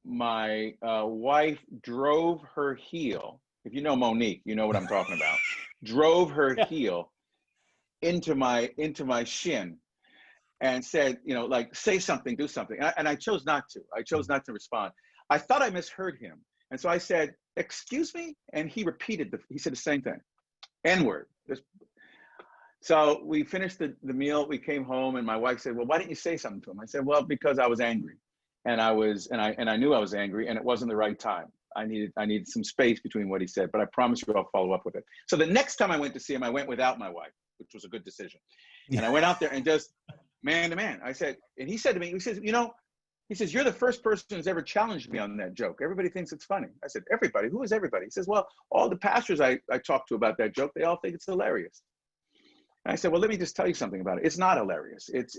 my wife drove her heel, if you know Monique, you know what I'm talking about, drove her heel into my shin and said, like, say something, do something. And I chose not to. I chose not to respond. I thought I misheard him. And so I said, excuse me? And he he said the same thing, N-word. So we finished the meal, we came home, and my wife said, well, why didn't you say something to him? I said, well, because I was angry. And I knew I was angry, and it wasn't the right time. I needed some space between what he said, but I promise you I'll follow up with it. So the next time I went to see him, I went without my wife, which was a good decision. And I went out there and just man to man, I said, and he said to me, he says, you're the first person who's ever challenged me on that joke. Everybody thinks it's funny. I said, everybody? Who is everybody? He says, well, all the pastors I talked to about that joke, they all think it's hilarious. And I said, well, let me just tell you something about it. It's not hilarious. It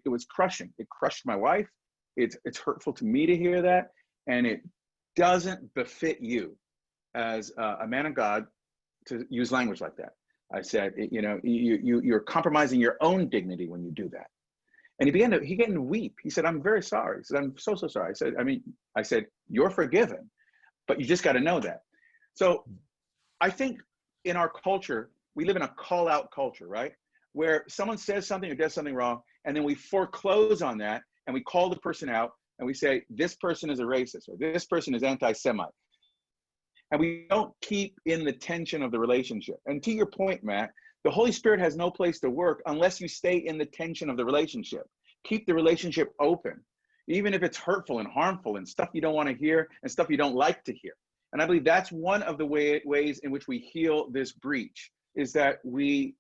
was crushing. It crushed my wife. It's hurtful to me to hear that. And it doesn't befit you as a man of God to use language like that. I said, you're compromising your own dignity when you do that. And he began to weep. He said, I'm very sorry. He said, I'm so sorry. I said, you're forgiven, but you just got to know that. So I think in our culture, we live in a call out culture, right? Where someone says something or does something wrong, and then we foreclose on that, and we call the person out, and we say, this person is a racist, or this person is anti-Semite. And we don't keep in the tension of the relationship. And to your point, Matt, the Holy Spirit has no place to work unless you stay in the tension of the relationship. Keep the relationship open, even if it's hurtful and harmful and stuff you don't want to hear and stuff you don't like to hear. And I believe that's one of the ways in which we heal this breach, is that we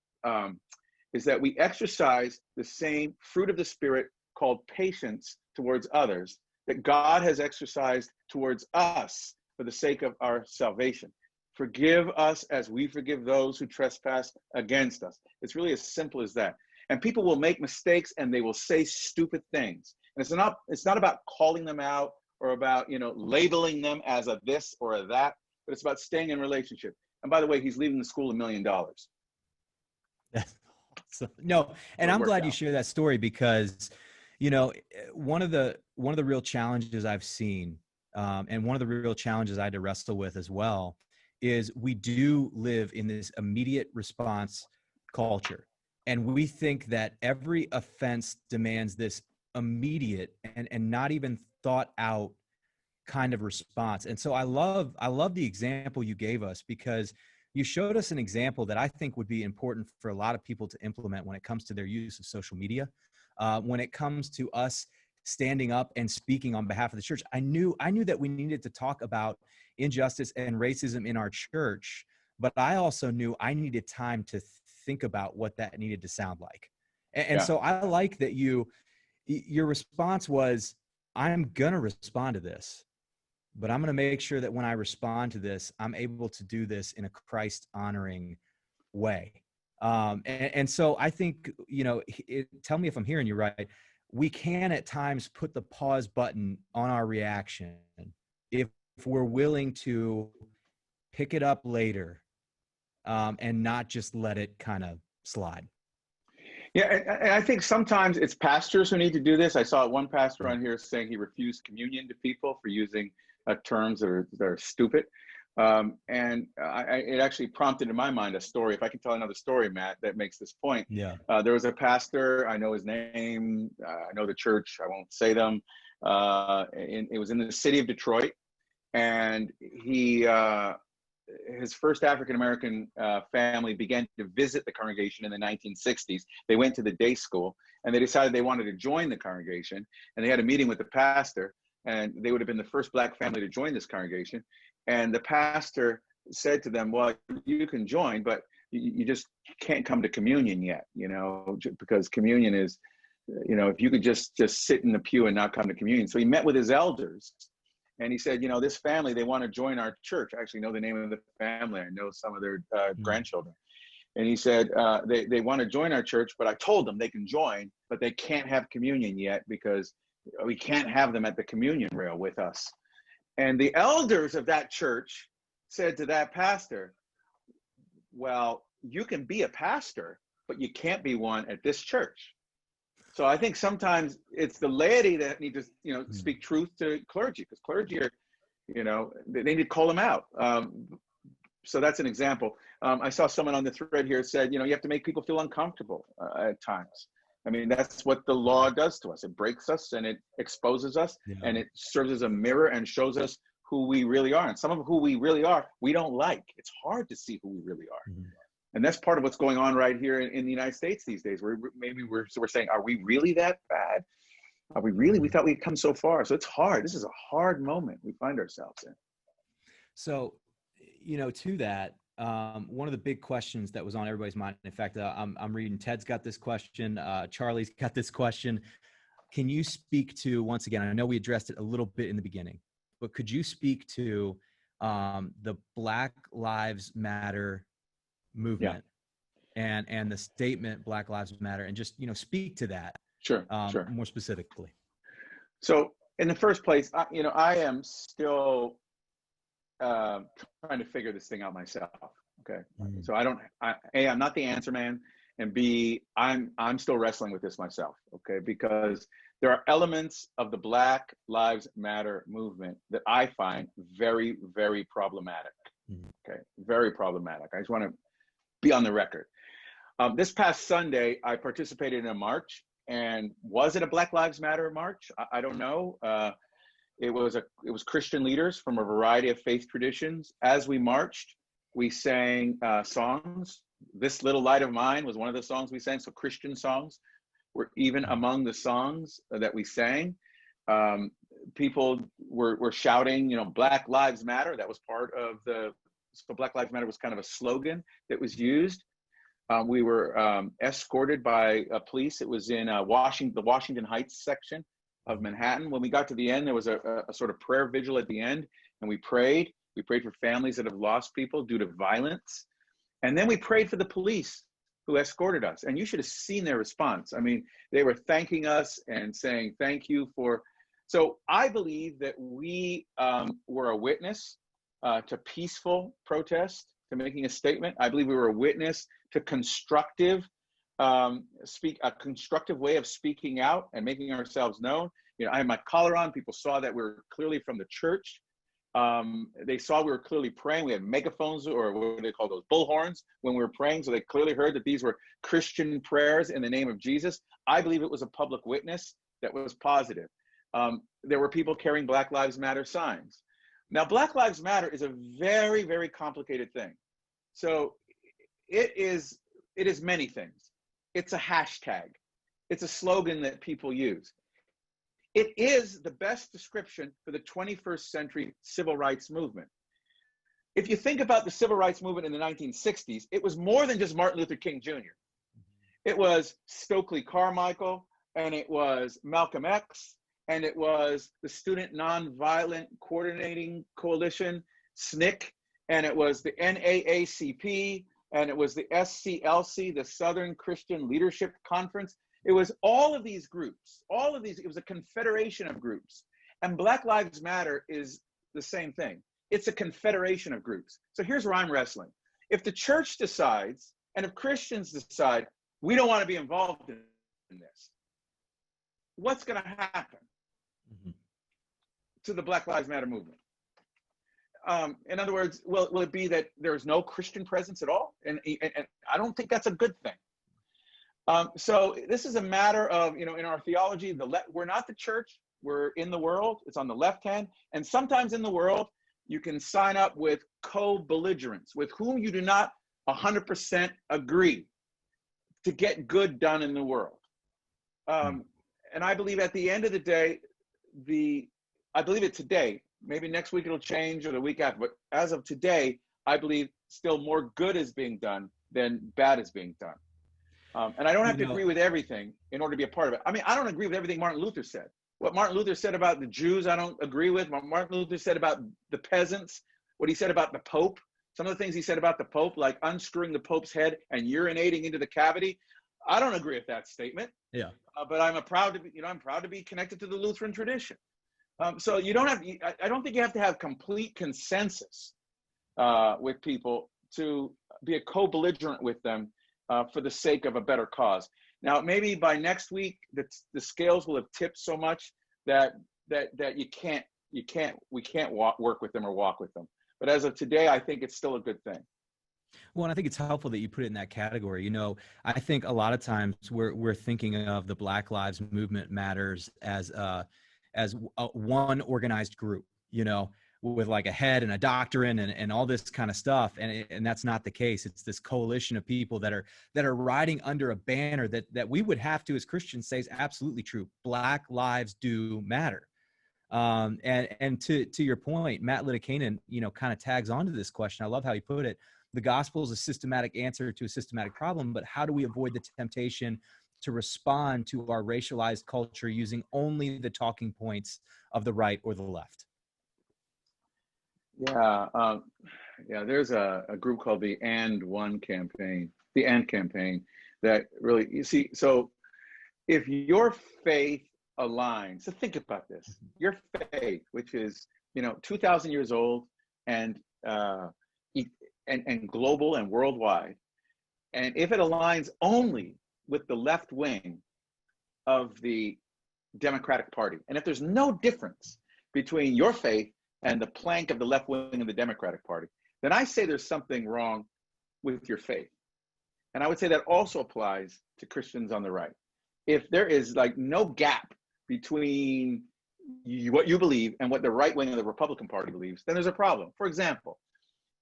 exercise the same fruit of the Spirit called patience towards others that God has exercised towards us for the sake of our salvation. Forgive us as we forgive those who trespass against us. It's really as simple as that. And people will make mistakes and they will say stupid things. And it's not about calling them out or about, labeling them as a this or a that, but it's about staying in relationship. And by the way, he's leaving the school $1 million. No, and I'm glad you shared that story because, one of the real challenges I've seen, and one of the real challenges I had to wrestle with as well, is we do live in this immediate response culture. And we think that every offense demands this immediate and not even thought out kind of response. And so I love the example you gave us, because you showed us an example that I think would be important for a lot of people to implement when it comes to their use of social media, when it comes to us standing up and speaking on behalf of the church. I knew that we needed to talk about injustice and racism in our church, but I also knew I needed time to think about what that needed to sound like. And so I like that your response was, I'm going to respond to this, but I'm going to make sure that when I respond to this, I'm able to do this in a Christ honoring way. And so I think, tell me if I'm hearing you right. We can at times put the pause button on our reaction if we're willing to pick it up later, and not just let it kind of slide. Yeah, and I think sometimes it's pastors who need to do this. I saw one pastor on here saying he refused communion to people for using terms that are stupid. It actually prompted in my mind a story. If I can tell another story, Matt, that makes this point. Yeah. There was a pastor, I know his name, I know the church, I won't say them. It was in the city of Detroit, and his first African-American family began to visit the congregation in the 1960s. They went to the day school, and they decided they wanted to join the congregation, and they had a meeting with the pastor, and they would have been the first Black family to join this congregation. And the pastor said to them, well, you can join, but you just can't come to communion yet, because communion is, if you could just sit in the pew and not come to communion. So he met with his elders, and he said, this family, they want to join our church. I actually know the name of the family. I know some of their grandchildren. And he said, they want to join our church, but I told them they can join, but they can't have communion yet because we can't have them at the communion rail with us. And the elders of that church said to that pastor, well, you can be a pastor, but you can't be one at this church. So I think sometimes it's the laity that need to, speak truth to clergy, because clergy are, they need to call them out. So that's an example. I saw someone on the thread here said, you have to make people feel uncomfortable at times. I mean, that's what the law does to us. It breaks us and it exposes us, and it serves as a mirror and shows us who we really are. And some of who we really are, we don't like. It's hard to see who we really are. Mm-hmm. And that's part of what's going on right here in the United States these days, where maybe we're saying, are we really that bad? Are we really? We thought we'd come so far. So it's hard. This is a hard moment we find ourselves in. So, to that, one of the big questions that was on everybody's mind, in fact, I'm reading, Ted's got this question, Charlie's got this question. Can you speak to, once again, I know we addressed it a little bit in the beginning, but could you speak to the Black Lives Matter movement and the statement Black Lives Matter, and just, speak to that sure. more specifically? So in the first place, I am still trying to figure this thing out myself. Okay. Mm-hmm. So I'm not the answer man, and B, I'm still wrestling with this myself. Okay. Because there are elements of the Black Lives Matter movement that I find very, very problematic. Mm-hmm. Okay. Very problematic. I just want to be on the record. This past Sunday, I participated in a march, and was it a Black Lives Matter march? I don't know. It was Christian leaders from a variety of faith traditions. As we marched, we sang songs. This Little Light of Mine was one of the songs we sang. So Christian songs were even among the songs that we sang. People were shouting, Black Lives Matter. That was part of so Black Lives Matter was kind of a slogan that was used. We were escorted by police. It was in the Washington Heights section of Manhattan. When we got to the end, there was a sort of prayer vigil at the end, and we prayed. We prayed for families that have lost people due to violence. And then we prayed for the police who escorted us. And you should have seen their response. I mean, they were thanking us and saying, thank you for. So I believe that we were a witness to peaceful protest, to making a statement. I believe we were a witness to constructive way of speaking out and making ourselves known. I had my collar on. People saw that we were clearly from the church. They saw we were clearly praying. We had megaphones, or what do they call those, bullhorns, when we were praying. So they clearly heard that these were Christian prayers in the name of Jesus. I believe it was a public witness that was positive. There were people carrying Black Lives Matter signs. Now, Black Lives Matter is a very, very complicated thing. So it is many things. It's a hashtag. It's a slogan that people use. It is the best description for the 21st century civil rights movement. If you think about the civil rights movement in the 1960s, it was more than just Martin Luther King Jr. It was Stokely Carmichael, and it was Malcolm X, and it was the Student Nonviolent Coordinating Coalition, SNCC, and it was the NAACP, and it was the SCLC, the Southern Christian Leadership Conference. It was all of these groups, it was a confederation of groups. And Black Lives Matter is the same thing. It's a confederation of groups. So here's where I'm wrestling. If the church decides, and if Christians decide, we don't want to be involved in this, what's going to happen to the Black Lives Matter movement? In other words, will it be that there is no Christian presence at all? And I don't think that's a good thing. So this is a matter of, in our theology, we're not the church, we're in the world, it's on the left hand. And sometimes in the world, you can sign up with co-belligerents, with whom you do not 100% agree to get good done in the world. And I believe at the end of the day, I believe it today, maybe next week it'll change or the week after, but as of today, I believe still more good is being done than bad is being done. And I don't have to agree with everything in order to be a part of it. I mean, I don't agree with everything Martin Luther said. What Martin Luther said about the Jews, I don't agree with. What Martin Luther said about the peasants, what he said about the Pope, some of the things he said about the Pope, like unscrewing the Pope's head and urinating into the cavity, I don't agree with that statement. Yeah. But I'm proud to be connected to the Lutheran tradition. So I don't think you have to have complete consensus with people to be a co-belligerent with them for the sake of a better cause. Now, maybe by next week, the scales will have tipped so much that we can't work with them or walk with them. But as of today, I think it's still a good thing. Well, and I think it's helpful that you put it in that category. I think a lot of times we're thinking of the Black Lives Movement matters as one organized group, with like a head and a doctrine and all this kind of stuff. And that's not the case. It's this coalition of people that are riding under a banner that we would have to, as Christians, say is absolutely true. Black lives do matter. And to your point, Matt Littikanen, kind of tags onto this question. I love how he put it. The gospel is a systematic answer to a systematic problem, but how do we avoid the temptation to respond to our racialized culture using only the talking points of the right or the left? Yeah, there's a group called the AND campaign that really, you see, so if your faith aligns, so think about this, your faith, which is, 2,000 years old and global and worldwide, and if it aligns only with the left wing of the Democratic Party, and if there's no difference between your faith and the plank of the left wing of the Democratic Party, then I say there's something wrong with your faith. And I would say that also applies to Christians on the right. If there is like no gap between what you believe and what the right wing of the Republican Party believes, then there's a problem. For example,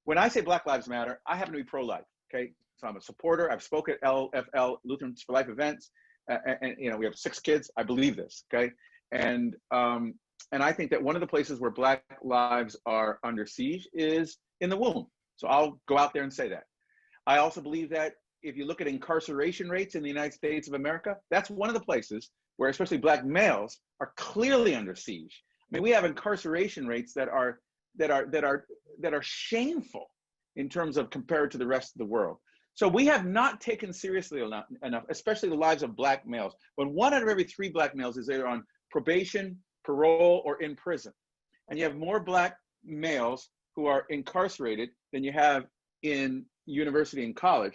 when I say Black Lives Matter, I happen to be pro-life, okay? So I'm a supporter. I've spoken at LFL, Lutherans for Life events, and we have 6 kids. I believe this, okay? And I think that one of the places where Black lives are under siege is in the womb. So I'll go out there and say that. I also believe that if you look at incarceration rates in the United States of America, that's one of the places where especially Black males are clearly under siege. I mean, we have incarceration rates that are shameful in terms of compared to the rest of the world. So we have not taken seriously enough, especially the lives of Black males. When 1 out of every 3 Black males is either on probation, parole, or in prison, and you have more Black males who are incarcerated than you have in university and college,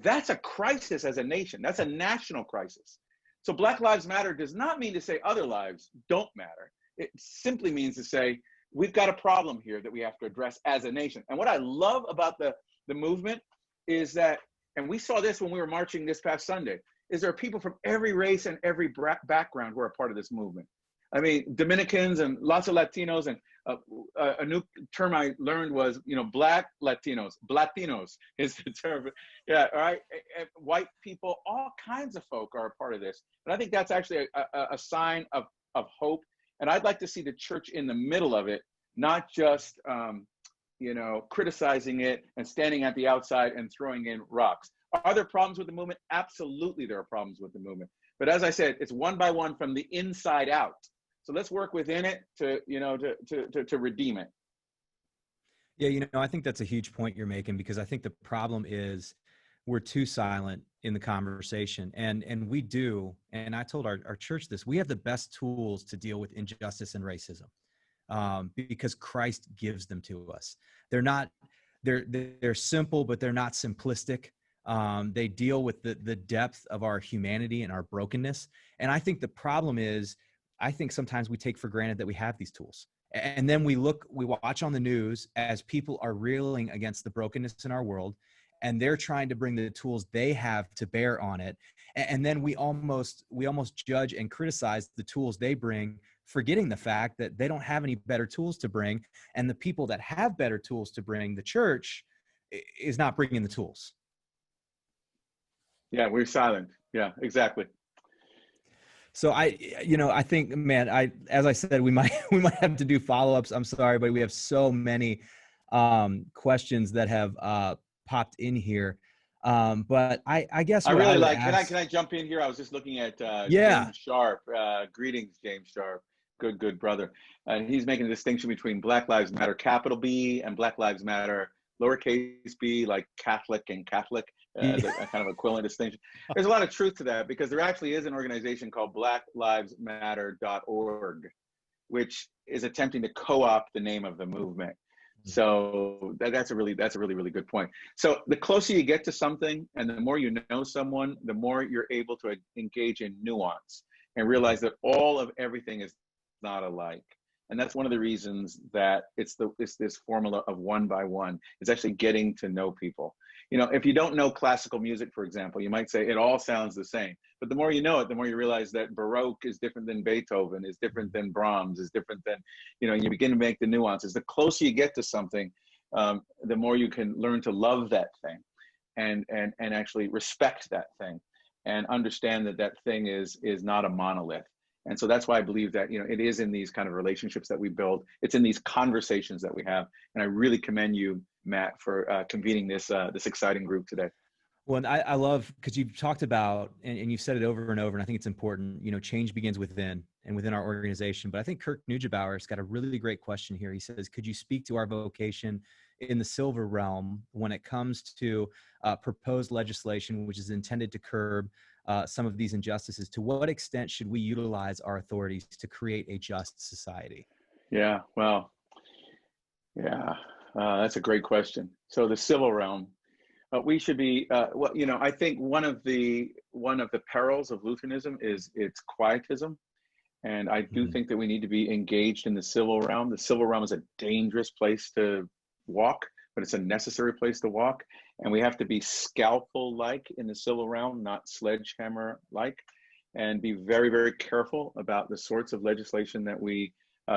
that's a crisis as a nation. That's a national crisis. So Black Lives Matter does not mean to say other lives don't matter. It simply means to say, we've got a problem here that we have to address as a nation. And what I love about the movement is that, and we saw this when we were marching this past Sunday, is there are people from every race and every background who are a part of this movement. I mean, Dominicans and lots of Latinos, and a new term I learned was, Black Latinos. Blatinos is the term. Yeah, all right. And white people, all kinds of folk are a part of this. And I think that's actually a sign of hope. And I'd like to see the church in the middle of it, not just, criticizing it and standing at the outside and throwing in rocks. Are there problems with the movement? Absolutely, there are problems with the movement. But as I said, it's one by one from the inside out. So let's work within it to redeem it. Yeah, I think that's a huge point you're making, because I think the problem is we're too silent in the conversation. And we do, and I told our church this, we have the best tools to deal with injustice and racism because Christ gives them to us. They're simple, but they're not simplistic. They deal with the depth of our humanity and our brokenness. And I think the problem is I think sometimes we take for granted that we have these tools. And then we watch on the news as people are reeling against the brokenness in our world, and they're trying to bring the tools they have to bear on it. And then we almost judge and criticize the tools they bring, forgetting the fact that they don't have any better tools to bring. And the people that have better tools to bring, the church, is not bringing the tools. Yeah, we're silent. Yeah, exactly. So I think, man, as I said, we might have to do follow-ups. I'm sorry, but we have so many questions that have popped in here. But I guess I what really I would like, ask, can I jump in here? I was just looking at yeah, James Sharp. Greetings, James Sharp. Good brother. And he's making a distinction between Black Lives Matter, capital B, and Black Lives Matter, lowercase b, like Catholic and Catholic, as a kind of equivalent distinction. There's a lot of truth to that, because there actually is an organization called blacklivesmatter.org, which is attempting to co-opt the name of the movement. So that's a really good point. So the closer you get to something and the more you know someone, the more you're able to engage in nuance and realize that all of everything is not alike. And that's one of the reasons that it's this formula of one by one. It's actually getting to know people. You know, if you don't know classical music, for example, you might say it all sounds the same. But the more you know it, the more you realize that Baroque is different than Beethoven, is different than Brahms, is different than, you know, you begin to make the nuances. The closer you get to something, the more you can learn to love that thing and actually respect that thing and understand that that thing is not a monolith. And so that's why I believe that, you know, it is in these kind of relationships that we build. It's in these conversations that we have. And I really commend you, Matt, for convening this exciting group today. Well, and I love, because you've talked about, and you've said it over and over, and I think it's important, you know, change begins within and within our organization. But I think Kirk Nuggebauer's got a really great question here. He says, could you speak to our vocation in the civil realm when it comes to proposed legislation, which is intended to curb some of these injustices? To what extent should we utilize our authorities to create a just society? Yeah, well, yeah, that's a great question. So the civil realm, we should be, well, you know, I think one of the perils of Lutheranism is its quietism. And I do think that we need to be engaged in the civil realm. The civil realm is a dangerous place to walk, but it's a necessary place to walk. And we have to be scalpel-like in the civil realm, not sledgehammer-like, and be very, very careful about the sorts of legislation that we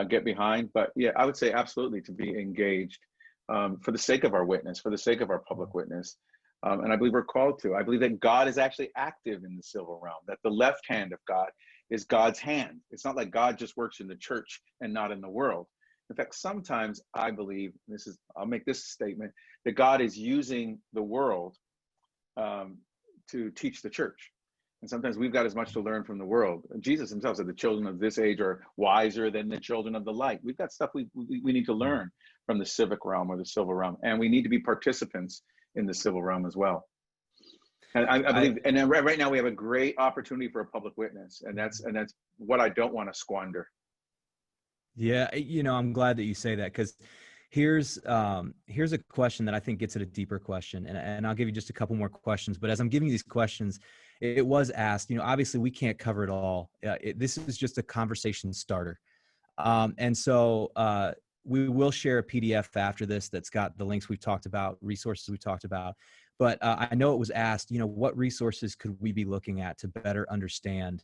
get behind. But yeah, I would say absolutely to be engaged for the sake of our witness, for the sake of our public witness. And I believe we're called to. I believe that God is actually active in the civil realm, that the left hand of God is God's hand. It's not like God just works in the church and not in the world. In fact, sometimes I believe, I'll make this statement, that God is using the world to teach the church. And sometimes we've got as much to learn from the world. Jesus himself said the children of this age are wiser than the children of the light. We've got stuff we need to learn from the civic realm or the civil realm. And we need to be participants in the civil realm as well. And I believe, and then right now we have a great opportunity for a public witness. And that's what I don't want to squander. Yeah, you know, I'm glad that you say that, because here's a question that I think gets at a deeper question, and I'll give you just a couple more questions. But as I'm giving you these questions, it was asked, you know, obviously we can't cover it all. This is just a conversation starter, and so we will share a PDF after this that's got the links we've talked about, resources we talked about. But I know it was asked, you know, what resources could we be looking at to better understand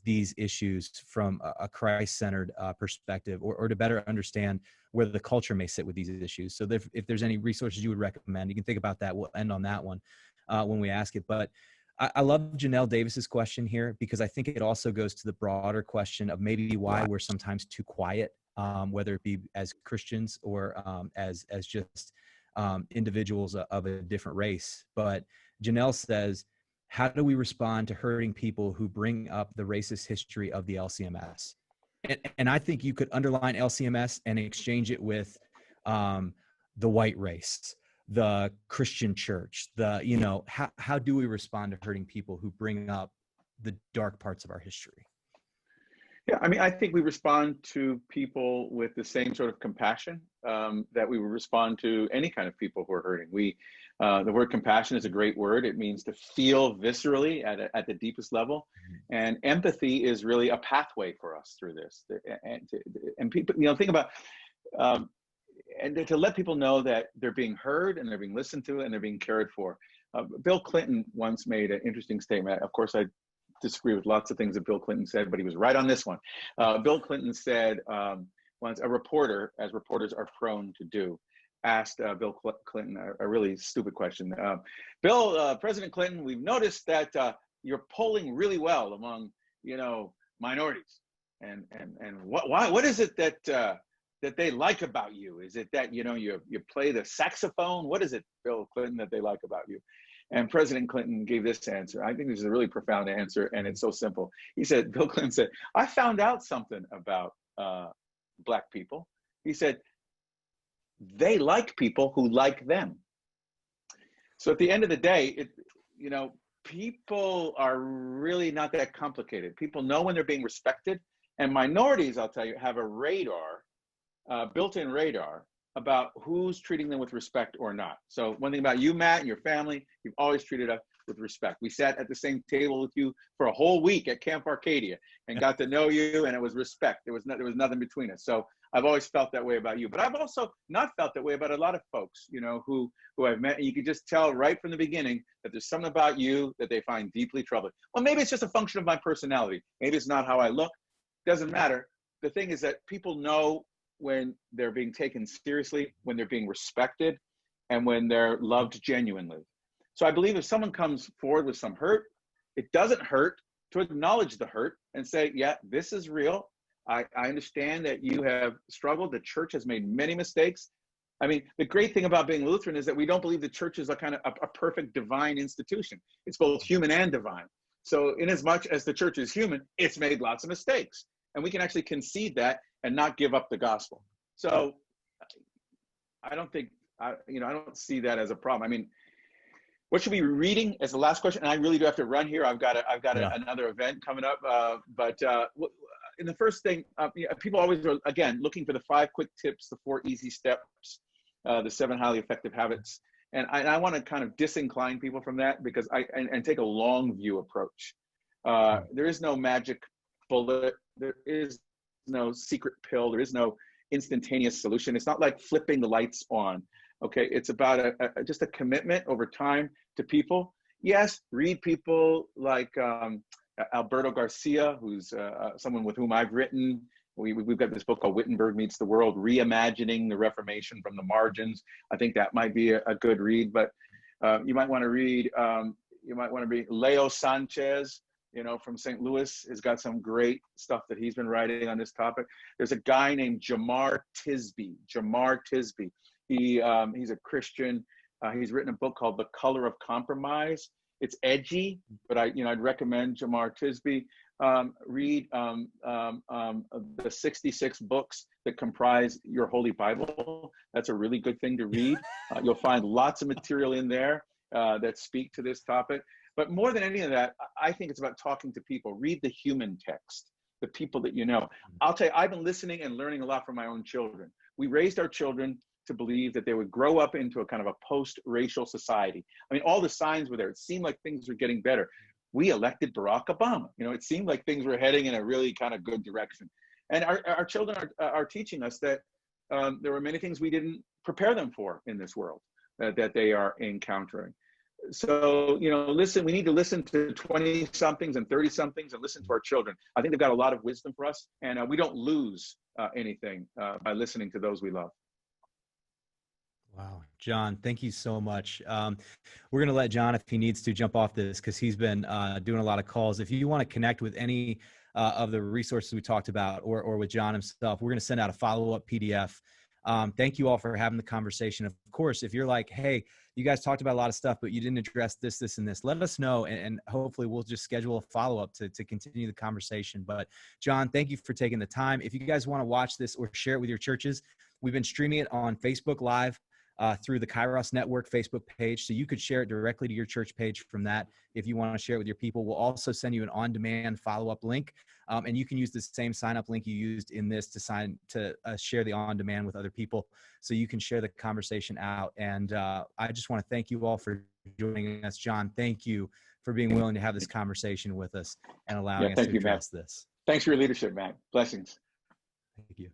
these issues from a Christ-centered perspective, or to better understand where the culture may sit with these issues. So if there's any resources you would recommend, you can think about that. We'll end on that one when we ask it. But I love Janelle Davis's question here, because I think it also goes to the broader question of maybe why we're sometimes too quiet, whether it be as Christians or as just individuals of a different race. But Janelle says, how do we respond to hurting people who bring up the racist history of the LCMS? And I think you could underline LCMS and exchange it with the white race, the Christian church, you know, how do we respond to hurting people who bring up the dark parts of our history? Yeah, I mean, I think we respond to people with the same sort of compassion that we would respond to any kind of people who are hurting. The word compassion is a great word. It means to feel viscerally at the deepest level. And empathy is really a pathway for us through this. And people, think about, and to let people know that they're being heard and they're being listened to and they're being cared for. Bill Clinton once made an interesting statement. Of course, I disagree with lots of things that Bill Clinton said, but he was right on this one. Bill Clinton said once, a reporter, as reporters are prone to do, asked Bill Clinton a really stupid question. Bill, President Clinton, we've noticed that you're polling really well among, minorities. And what is it that they like about you? Is it that, you play the saxophone? What is it, Bill Clinton, that they like about you? And President Clinton gave this answer. I think this is a really profound answer, and it's so simple. He said, Bill Clinton said, I found out something about Black people. He said, they like people who like them. So at the end of the day, people are really not that complicated. People know when they're being respected, and minorities, I'll tell you, have a radar, built-in radar, about who's treating them with respect or not. So one thing about you, Matt, and your family, you've always treated us with respect. We sat at the same table with you for a whole week at Camp Arcadia and got to know you, and it was respect. There was nothing between us. So I've always felt that way about you. But I've also not felt that way about a lot of folks, who I've met. And you could just tell right from the beginning that there's something about you that they find deeply troubling. Well, maybe it's just a function of my personality. Maybe it's not how I look. Doesn't matter. The thing is that people know when they're being taken seriously, when they're being respected, and when they're loved genuinely. So I believe if someone comes forward with some hurt, it doesn't hurt to acknowledge the hurt and say, yeah, this is real. I understand that you have struggled. The church has made many mistakes. I mean, the great thing about being Lutheran is that we don't believe the church is a perfect divine institution. It's both human and divine. So in as much as the church is human, it's made lots of mistakes. And we can actually concede that and not give up the gospel. So I don't think, I don't see that as a problem. I mean, what should we be reading as the last question? And I really do have to run here. I've got another event coming up. In the first thing, people always are, again, looking for the 5 quick tips, the 4 easy steps, the 7 highly effective habits. And I want to kind of disincline people from that because and take a long view approach. There is no magic bullet. There is no secret pill. There is no instantaneous solution. It's not like flipping the lights on. Okay, it's about just a commitment over time to people. Yes, read people like Alberto Garcia, who's someone with whom I've written. We've got this book called Wittenberg Meets the World, Reimagining the Reformation from the Margins. I think that might be a good read, but you might want to read Leo Sanchez, from St. Louis, has got some great stuff that he's been writing on this topic. There's a guy named Jamar Tisby. He's a Christian. He's written a book called The Color of Compromise. It's edgy, but I'd recommend Jamar Tisby. Read the 66 books that comprise your Holy Bible. That's a really good thing to read. You'll find lots of material in there that speak to this topic. But more than any of that, I think it's about talking to people. Read the human text, the people that you know. I'll tell you, I've been listening and learning a lot from my own children. We raised our children to believe that they would grow up into a kind of a post-racial society. I mean, all the signs were there. It seemed like things were getting better. We elected Barack Obama. It seemed like things were heading in a really kind of good direction. And our children are teaching us that there were many things we didn't prepare them for in this world that they are encountering. So, listen, we need to listen to 20-somethings and 30-somethings and listen to our children. I think they've got a lot of wisdom for us, and we don't lose anything by listening to those we love. Wow. John, thank you so much. We're going to let John, if he needs to, jump off this because he's been doing a lot of calls. If you want to connect with any of the resources we talked about or with John himself, we're going to send out a follow-up PDF. Thank you all for having the conversation. Of course, if you're like, hey, you guys talked about a lot of stuff, but you didn't address this, and this, let us know. And hopefully we'll just schedule a follow-up to continue the conversation. But John, thank you for taking the time. If you guys want to watch this or share it with your churches, we've been streaming it on Facebook Live. through the Kairos Network Facebook page. So you could share it directly to your church page from that if you want to share it with your people. We'll also send you an on-demand follow-up link. And you can use the same sign-up link you used in this to share the on-demand with other people, so you can share the conversation out. And I just want to thank you all for joining us. John, thank you for being willing to have this conversation with us and allowing us to Thank you, Matt. address this. Thanks for your leadership, Matt. Blessings. Thank you.